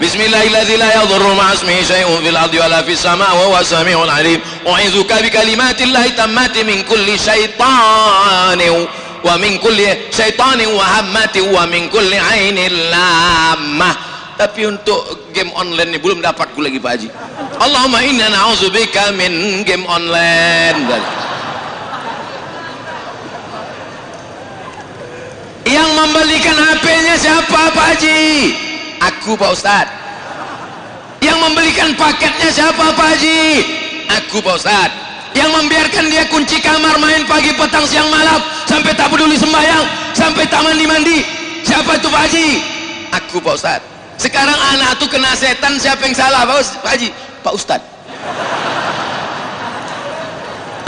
Bismillahirrahmanirrahim. La yadhurru ma'asmihi syai'un fil ardi wala fis sama' wa huwas sami'ul 'alim. U'izuka bi kalimatillahi tammati min kulli syaitanin wa min kulli syaitanin wa hammatin wa min kulli 'ainin lamah. Tapi untuk game online ini belum dapat ku lagi, Pak Haji. Allahumma inna na'udzubika min game online. Yang membelikan HP-nya siapa, Pak Haji? Aku, Pak Ustad. Yang membelikan paketnya siapa, Pak Haji? Aku, Pak Ustad. Yang membiarkan dia kunci kamar main pagi, petang, siang, malam, sampai tak peduli sembahyang, sampai tak mandi-mandi, siapa itu, Pak Haji? Aku, Pak Ustad. Sekarang anak tuh kena setan, siapa yang salah, Pak Haji? Pak Ustad.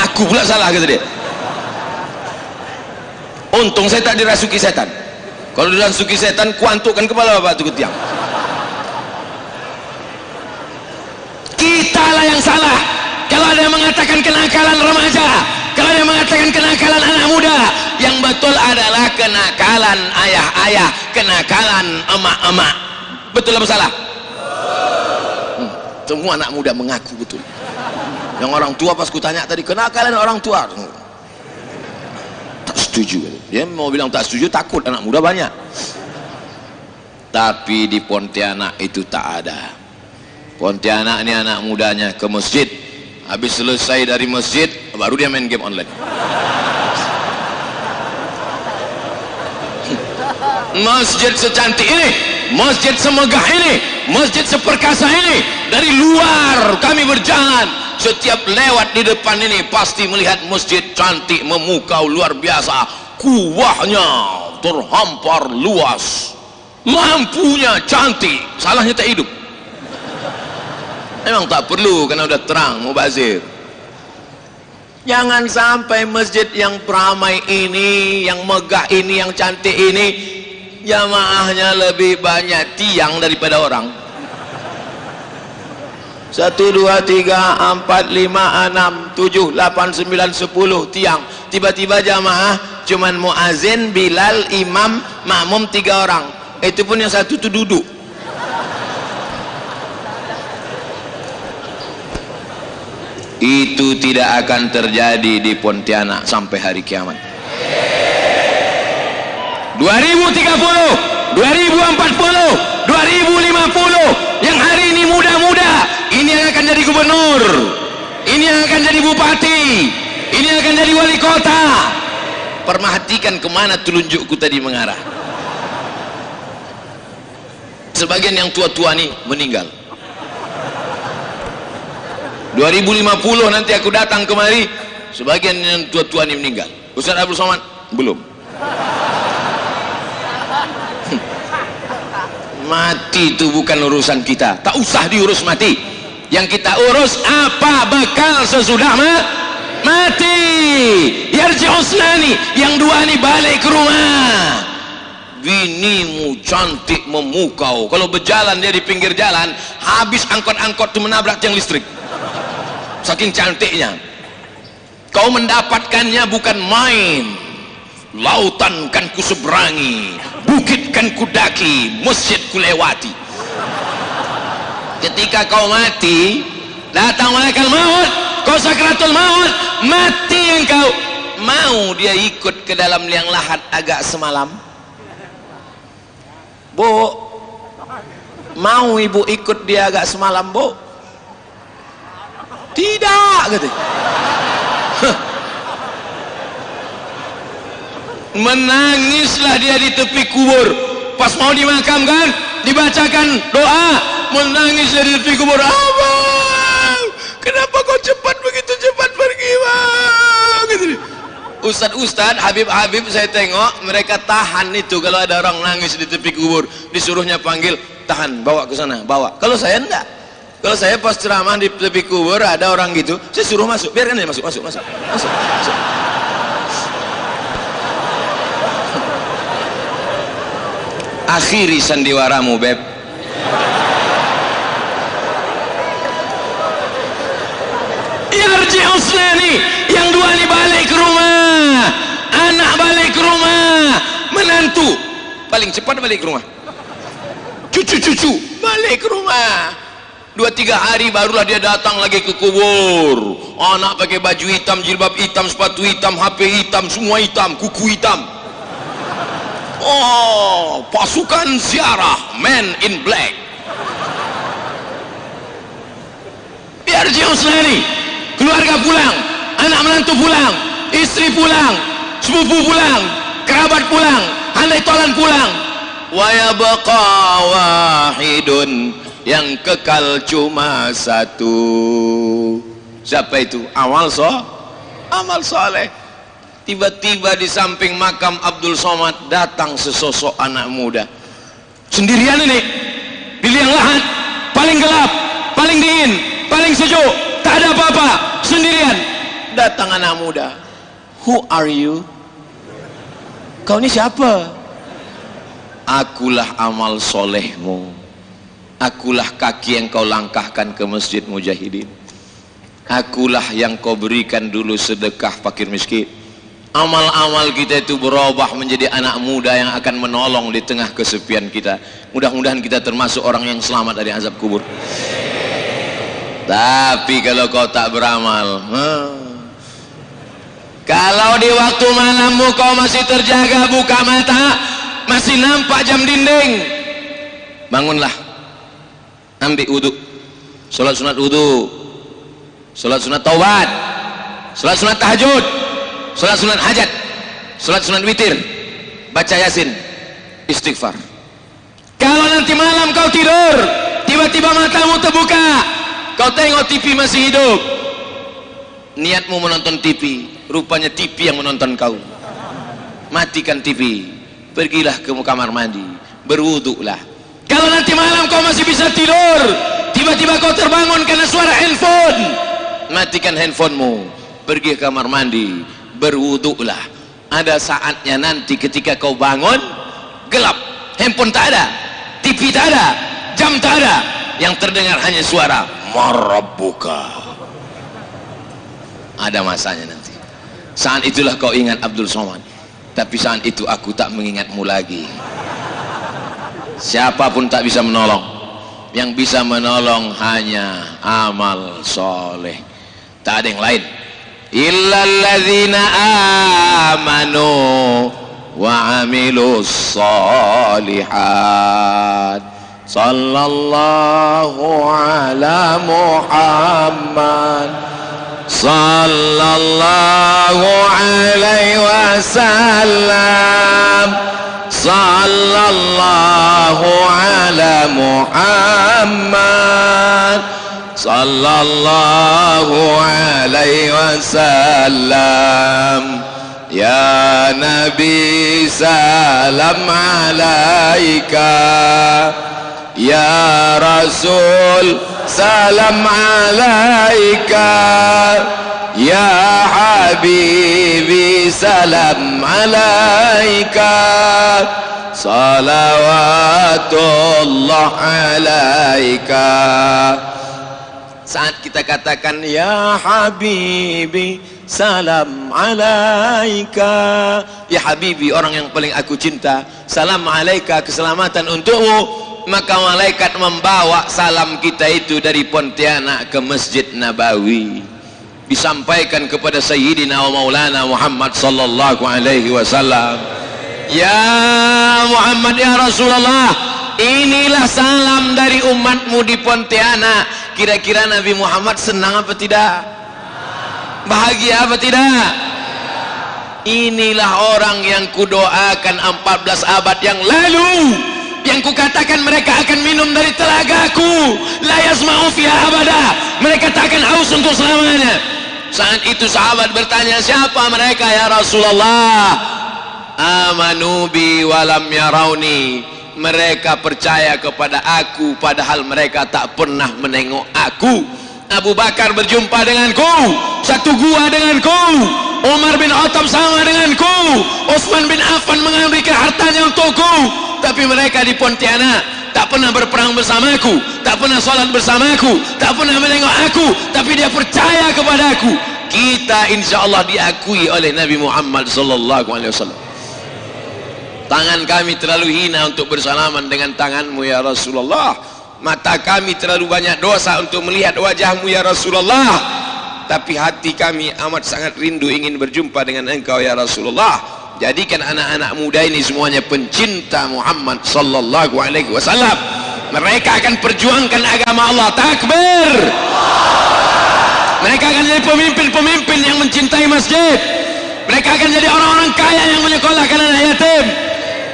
Aku pula salah, kata dia. Untung saya tak dirasuki setan. Kalau dirasuki setan, kuantukkan kepala bapak itu ke tiang. Kita lah yang salah. Kalau ada yang mengatakan kenakalan remaja, kalau ada yang mengatakan kenakalan anak muda, yang betul adalah kenakalan ayah-ayah, kenakalan emak-emak. Betul apa salah? Semua anak muda mengaku betul. Yang orang tua pas kutanya tadi, kenakalan orang tua, tak setuju. Dia mau bilang tak setuju, takut anak muda banyak. Tapi di Pontianak itu tak ada. Pontianak ini anak mudanya ke masjid, habis selesai dari masjid baru dia main game online. Masjid secantik ini, masjid semegah ini, masjid seperkasa ini, dari luar kami berjalan, setiap lewat di depan ini pasti melihat masjid cantik, memukau, luar biasa, kuahnya terhampar luas, lampunya cantik, salahnya tak hidup. Memang tak perlu karena udah terang, mubazir. Jangan sampai masjid yang beramai ini, yang megah ini, yang cantik ini, jamaahnya lebih banyak tiang daripada orang. 1, 2, 3, 4, 5, 6, 7, 8, 9, 10 tiang. Tiba-tiba jamaah cuman muazin, Bilal, imam, makmum 3 orang. Itu pun yang satu itu duduk. Itu tidak akan terjadi di Pontianak sampai hari kiamat. 2030, 2040, 2050, yang hari ini muda-muda, ini yang akan jadi gubernur, ini yang akan jadi bupati, ini yang akan jadi wali kota. Perhatikan kemana telunjukku tadi mengarah. Sebagian yang tua-tua nih meninggal. 2050 nanti aku datang kemari, sebagian yang tua-tua ini meninggal. Ustaz Abdul Somad belum. Mati itu bukan urusan kita, tak usah diurus mati. Yang kita urus apa bekal sesudah mati. Yarji Usnani, yang 2 ini balik ke rumah. Binimu cantik, memukau, kalau berjalan dia di pinggir jalan, habis angkot-angkot itu menabrak tiang listrik, saking cantiknya. Kau mendapatkannya bukan main. Lautan kan ku seberangi, bukit kan ku daki, masjid ku lewati. Ketika kau mati, datang malaikat maut, kau sakratul maut, mati engkau. Mau dia ikut ke dalam liang lahat agak semalam? Bu, mau ibu ikut dia agak semalam, Bu? Tidak, gitu. Menangislah dia di tepi kubur. Pas mau dimakamkan, dibacakan doa, menangis dia di tepi kubur. Abang, kenapa kau cepat begitu cepat pergi, Bang? Gitu. Ustad-ustad, Habib-habib saya tengok mereka tahan itu kalau ada orang nangis di tepi kubur, disuruhnya panggil, tahan, bawa ke sana, bawa. Kalau saya enggak. Kalau saya pas ceramah di tepi kubur ada orang gitu, saya suruh masuk, biarkan dia masuk. Akhiri sandiwaramu, Beb. Uslani, yang dua ini balik ke rumah, anak balik ke rumah, menantu paling cepat balik ke rumah, cucu-cucu balik ke rumah. 2-3 hari barulah dia datang lagi ke kubur. Anak pakai baju hitam, jilbab hitam, sepatu hitam, HP hitam, semua hitam, kuku hitam. Oh, pasukan ziarah, man in black. Biar Uslani, keluarga pulang, anak menantu pulang, istri pulang, sepupu pulang, kerabat pulang, handai tolan pulang. Wa yabqa wahidun, yang kekal cuma satu. Siapa itu? Amal soleh. Tiba-tiba di samping makam Abdul Somad datang sesosok anak muda sendirian ini, di liang lahat, paling gelap, paling dingin, paling sejuk, tak ada apa-apa, sendirian. Datang anak muda. Who are you? Kau ini siapa? Akulah amal solehmu, akulah kaki yang kau langkahkan ke masjid mujahidin, akulah yang kau berikan dulu sedekah fakir miskin. Amal-amal kita itu berubah menjadi anak muda yang akan menolong di tengah kesepian kita. Mudah-mudahan kita termasuk orang yang selamat dari azab kubur. Tapi kalau kau tak beramal, kalau di waktu malammu kau masih terjaga, buka mata, masih nampak jam dinding, bangunlah, ambil wudu, sholat sunat wudu, sholat sunat taubat, sholat sunat tahajud, sholat sunat hajat, sholat sunat witir, baca yasin, istighfar. Kalau nanti malam kau tidur, tiba-tiba matamu terbuka, kau tengok TV masih hidup, niatmu menonton TV, rupanya TV yang menonton kau. Matikan TV, pergilah ke kamar mandi, berwuduklah. Kalau nanti malam kau masih bisa tidur, tiba-tiba kau terbangun karena suara handphone, matikan handphonemu, pergi ke kamar mandi, berwuduklah. Ada saatnya nanti ketika kau bangun, gelap, handphone tak ada, TV tak ada, jam tak ada, yang terdengar hanya suara marabbuka. Ada masanya nanti. Saat itulah kau ingat Abdul Somad. Tapi saat itu aku tak mengingatmu lagi. Siapapun tak bisa menolong. Yang bisa menolong hanya amal soleh, tak ada yang lain. Illalladzina amanu wa amilus solihat. Sallallahu ala Muhammad, sallallahu alaihi wasallam, sallallahu ala Muhammad, sallallahu alaihi wasallam. Ya Nabi salam alaika, ya Rasul salam alaika, ya Habibi salam alaika, salawatullah alaika. Saat kita katakan ya Habibi salam alaika, ya Habibi, orang yang paling aku cinta, salam alaika, keselamatan untukmu, maka malaikat membawa salam kita itu dari Pontianak ke Masjid Nabawi, disampaikan kepada Sayyidina wa Maulana Muhammad sallallahu alaihi wasallam. Ya Muhammad, ya Rasulullah, inilah salam dari umatmu di Pontianak. Kira-kira Nabi Muhammad senang apa tidak? Bahagia apa tidak? Inilah orang yang kudoakan 14 abad yang lalu, yang kukatakan mereka akan minum dari telagaku, la yasma'u fiha abada, mereka tak akan haus untuk selamanya. Saat itu sahabat bertanya, siapa mereka ya Rasulullah? Amanu bi walam yarauni, mereka percaya kepada aku padahal mereka tak pernah menengok aku. Abu Bakar berjumpa denganku, satu gua denganku, Umar bin Khattab sama denganku, Utsman bin Affan memberikan hartanya untukku. Tapi mereka di Pontianak tak pernah berperang bersamaku, tak pernah sholat bersamaku, tak pernah menengok aku, tapi dia percaya kepada aku. kita insya Allah diakui oleh Nabi Muhammad sallallahu alaihi wasallam. Tangan kami terlalu hina untuk bersalaman dengan tanganmu ya Rasulullah. Mata kami terlalu banyak dosa untuk melihat wajahmu ya Rasulullah. Tapi hati kami amat sangat rindu ingin berjumpa dengan engkau ya Rasulullah. Jadikan anak-anak muda ini semuanya pencinta Muhammad sallallahu alaihi wasallam. Mereka akan perjuangkan agama Allah. Takbir. Mereka akan jadi pemimpin-pemimpin yang mencintai masjid. Mereka akan jadi orang-orang kaya yang menyekolahkan anak yatim.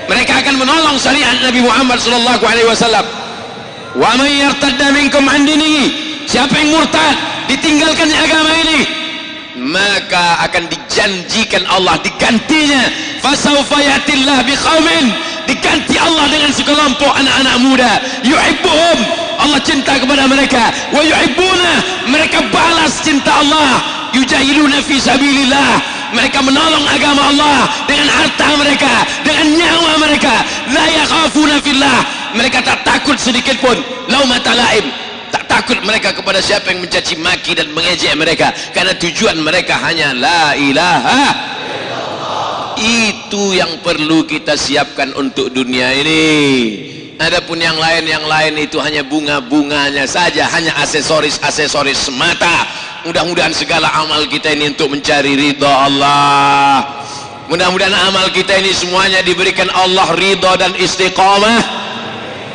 Mereka akan menolong syariat Nabi Muhammad sallallahu alaihi wasallam. Wa man yartadda minkum an dinihi, siapa yang murtad, ditinggalkan agama ini, maka akan dijanjikan Allah digantinya. Fasawfa yatillah biqaumin, diganti Allah dengan sekelompok anak-anak muda. Yuhibbuhum, Allah cinta kepada mereka. Wa yuhibbuna, mereka balas cinta Allah. Yujahiduna fi sabilillah, mereka menolong agama Allah dengan harta mereka, dengan nyawa mereka. La yakhafuna fillah, mereka tak takut sedikit pun laumata laim, tak takut mereka kepada siapa yang mencaci maki dan mengejek mereka, karena tujuan mereka hanya la ilaha. Itu yang perlu kita siapkan untuk dunia ini. Adapun yang lain itu hanya bunga-bunganya saja, hanya aksesoris semata. Mudah-mudahan segala amal kita ini untuk mencari ridha Allah. Mudah-mudahan amal kita ini semuanya diberikan Allah ridha dan istiqamah.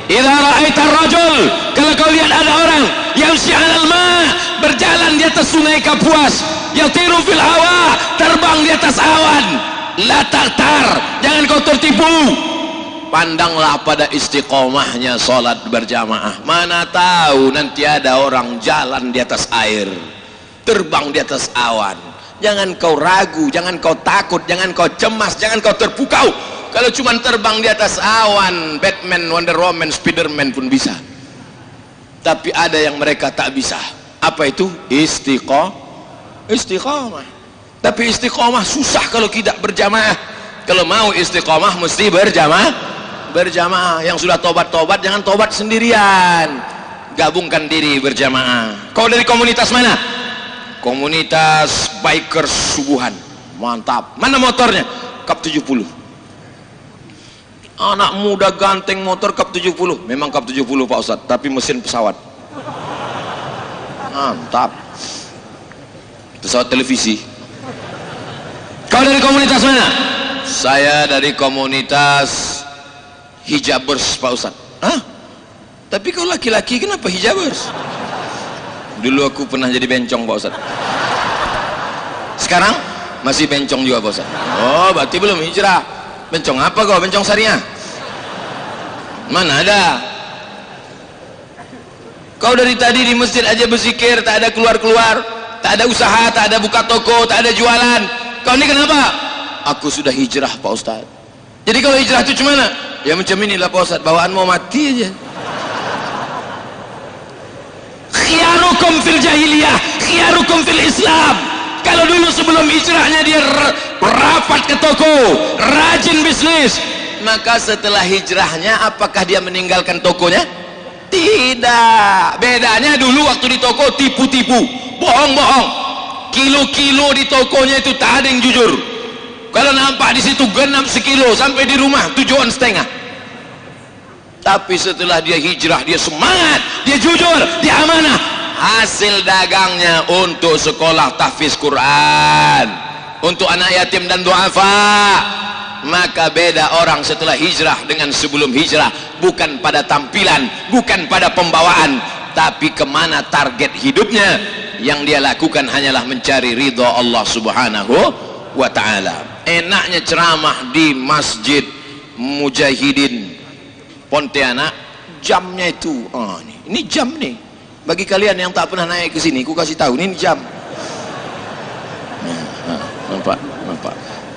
Idza ra'aitar rajul, kalau kau lihat ada orang yamshi 'alal ma', berjalan di atas sungai Kapuas, yatiru fil hawa, terbang di atas awan, la taqtar, jangan kau tertipu. Pandanglah pada istiqomahnya salat berjamaah. Mana tahu nanti ada orang jalan di atas air, terbang di atas awan. Jangan kau ragu, jangan kau takut, jangan kau cemas, jangan kau terpukau. Kalau cuma terbang di atas awan, Batman, Wonder Woman, Spiderman pun bisa. Tapi ada yang mereka tak bisa. Apa itu? Istiqomah. Tapi istiqomah susah kalau tidak berjamaah. Kalau mau istiqomah mesti berjamaah. Yang sudah tobat-tobat jangan tobat sendirian, gabungkan diri berjamaah. Kau dari komunitas mana? Komunitas bikers subuhan. Mantap. Mana motornya? Kap 70. Anak muda ganteng motor Kap 70. Memang Kap 70 Pak Ustadz, tapi mesin pesawat. Mantap. Pesawat televisi. Kau dari komunitas mana? Saya dari komunitas hijabers Pak Ustadz. Hah? Tapi kau laki-laki kenapa hijabers? Dulu aku pernah jadi bencong Pak Ustadz. Sekarang masih bencong juga Pak Ustadz. Oh berarti belum hijrah. Bencong apa kau? Bencong syariah? Mana ada? Kau dari tadi di masjid aja berzikir, tak ada keluar-keluar, tak ada usaha, tak ada buka toko, tak ada jualan. Kau ini kenapa? Aku sudah hijrah Pak Ustadz. Jadi kalau hijrah itu cemana? Ya macam inilah Pak Ustadz, bawaan mau mati aja. Khiyarukum fil jahiliyah, khiyarukum fil Islam. Kalau dulu sebelum hijrahnya dia rapat ke toko, rajin bisnis, maka setelah hijrahnya apakah dia meninggalkan tokonya? Tidak. Bedanya dulu waktu di toko tipu-tipu, bohong-bohong. Kilo-kilo di tokonya itu tak ada yang jujur. Kalau nampak di situ genap sekilo, sampai di rumah 7,5. Tapi setelah dia hijrah, dia semangat, dia jujur, dia amanah. Hasil dagangnya untuk sekolah tahfiz Quran, untuk anak yatim dan duafa. Maka beda orang setelah hijrah dengan sebelum hijrah, bukan pada tampilan, bukan pada pembawaan, tapi kemana target hidupnya. Yang dia lakukan hanyalah mencari ridha Allah subhanahu wa ta'ala. Enaknya ceramah di Masjid Mujahidin Pontianak, jamnya itu ini jam nih. Bagi kalian yang tak pernah naik ke sini, ku kasih tahu ini jam. Nampak.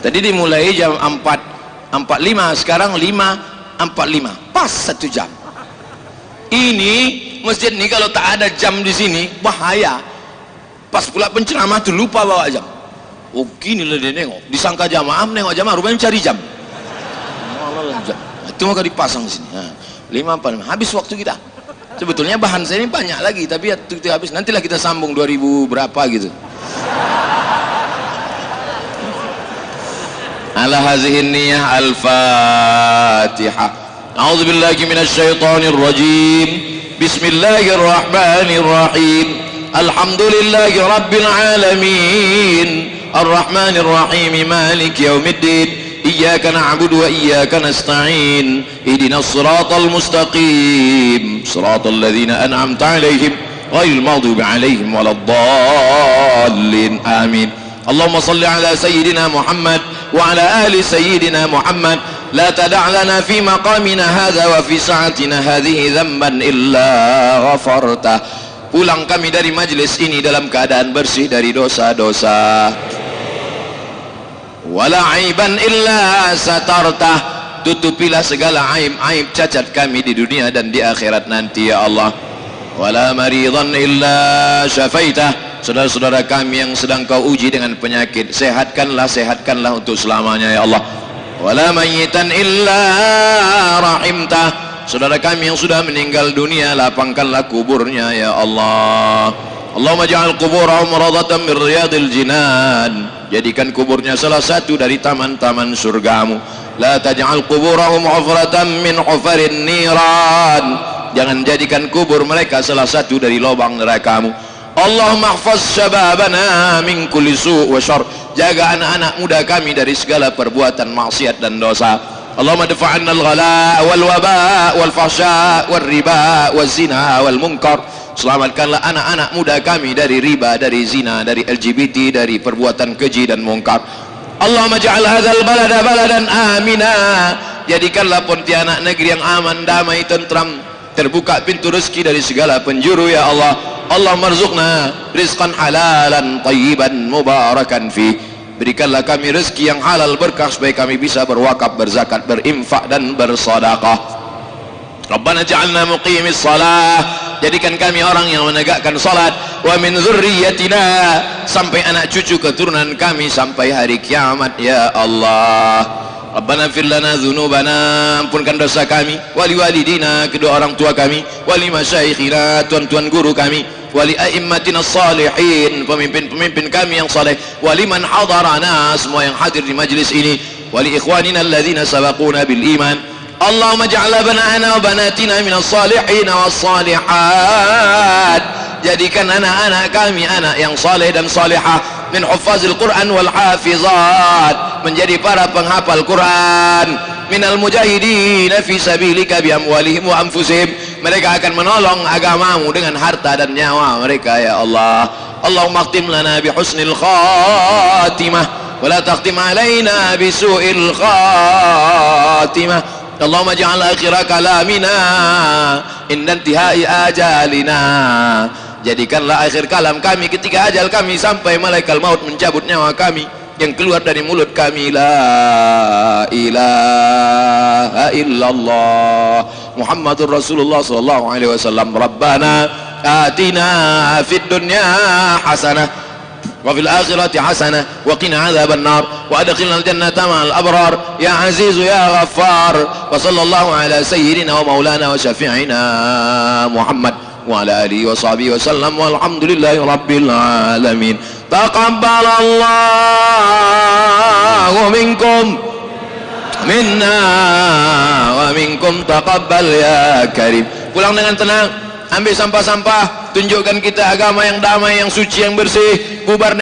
Tadi dimulai jam 4.45, sekarang 5.45, pas 1 jam. Ini masjid ini kalau tak ada jam di sini bahaya. Pas pula penceramah tuh lupa bawa jam. Oh gini lah dia nengok, disangka jamaah, nengok jamaah, rupanya cari jam. Itu maka dipasang di sini. 5.45, habis waktu kita. Sebetulnya bahan saya ini banyak lagi, tapi ya itu habis. Nantilah kita sambung 2000 berapa gitu. على هذه النية. الفاتحة. أعوذ بالله من الشيطان الرجيم. بسم الله الرحمن الرحيم. الحمد لله رب العالمين الرحمن الرحيم مالك يوم الدين إياك نعبد وإياك نستعين اهدنا الصراط المستقيم صراط الذين أنعمت عليهم غير المغضوب عليهم ولا الضالين آمين. اللهم صل على سيدنا محمد وعلى آل سيدنا محمد. لا تدع لنا في مقامنا هذا وفي ساعتنا هذه ذنبا إلا غفرته. Pulang kami dari majlis ini dalam keadaan bersih dari dosa-dosa. Wala aiban illa satartah. Tutupilah segala aib-aib cacat kami di dunia dan di akhirat nanti ya Allah. Wala maridan illa syafaitah. Saudara-saudara kami yang sedang kau uji dengan penyakit, sehatkanlah untuk selamanya ya Allah. Wala mayyitan illa rahimtah. Saudara kami yang sudah meninggal dunia, lapangkanlah kuburnya ya Allah. Allahumma ja'al kuburahum radatan min riyadil jinan. Jadikan kuburnya salah satu dari taman-taman surgamu. La taj'al kuburahum hufratan min hufarin niran. Jangan jadikan kubur mereka salah satu dari lubang nerakamu. Allahumma hafaz syababana min kulli su' wa syarr. Jaga anak-anak muda kami dari segala perbuatan maksiat dan dosa. Allahumma dafa'anna al-ghala wal waba wal fahsya wal riba wal zina wal munkar. Selamatkanlah anak-anak muda kami dari riba, dari zina, dari LGBT, dari perbuatan keji dan munkar. Allahumma ja'al hadzal balada baladan amina. Jadikanlah Pontianak negeri yang aman, damai, tentram, terbuka pintu rezeki dari segala penjuru ya Allah. Allahumma rzuqna rizqan halalan tayyiban mubarakan fi. Berikanlah kami rezeki yang halal berkah supaya kami bisa berwakaf, berzakat, berinfak dan bersedekah. Rabbana ja'alna muqimis shalah. Jadikan kami orang yang menegakkan salat. Wa min dzurriyyatina. Sampai anak cucu keturunan kami sampai hari kiamat ya Allah. Rabbana fir lana dzunubana. Ampunkan dosa kami. Wali walidina, kedua orang tua kami. Wali masyayikhina, tuan-tuan guru kami. Wali a'immatina salihin, pemimpin-pemimpin kami yang saleh. Wali man hadarana, semua yang hadir di majlis ini. Wali ikhwanina alladzina sabaquna bil iman. Allahumma ja'al abana'ana wa banatina minas salihin was salihat. Jadikan anak-anak kami anak yang saleh dan salihah, min huffazil Quran wal hafizat, menjadi para penghafal Quran, minal mujahidin fi sabilika bi amwalihim wa anfusihim. Mereka akan menolong agamamu dengan harta dan nyawa mereka ya Allah. Allahumma khtim lana bi husnil khatimah wa la takhtim alaina bi su'il khatimah. Allahumma ja'al akhira kalamina inda intihai ajalina. Jadikanlah akhir kalam kami ketika ajal kami sampai malaikat maut mencabut nyawa kami, yang keluar dari mulut kami la ilaha illallah Muhammadur Rasulullah sallallahu alaihi wasallam. Rabbana atina fid dunya hasanah wa fil akhirati hasanah wa qina adzaban nar wa adkhilna al jannata ma'al abrar ya aziz ya ghaffar. Wa sallallahu ala sayyidina wa maulana wa syafi'ina Muhammad wa ala alihi wa sahbihi wa sallam walhamdulillahi rabbil alamin. Taqabbalallahu minkum minna wa minkum taqabbal ya karim. Pulang dengan tenang, ambil sampah-sampah, tunjukkan kita agama yang damai, yang suci, yang bersih, bubar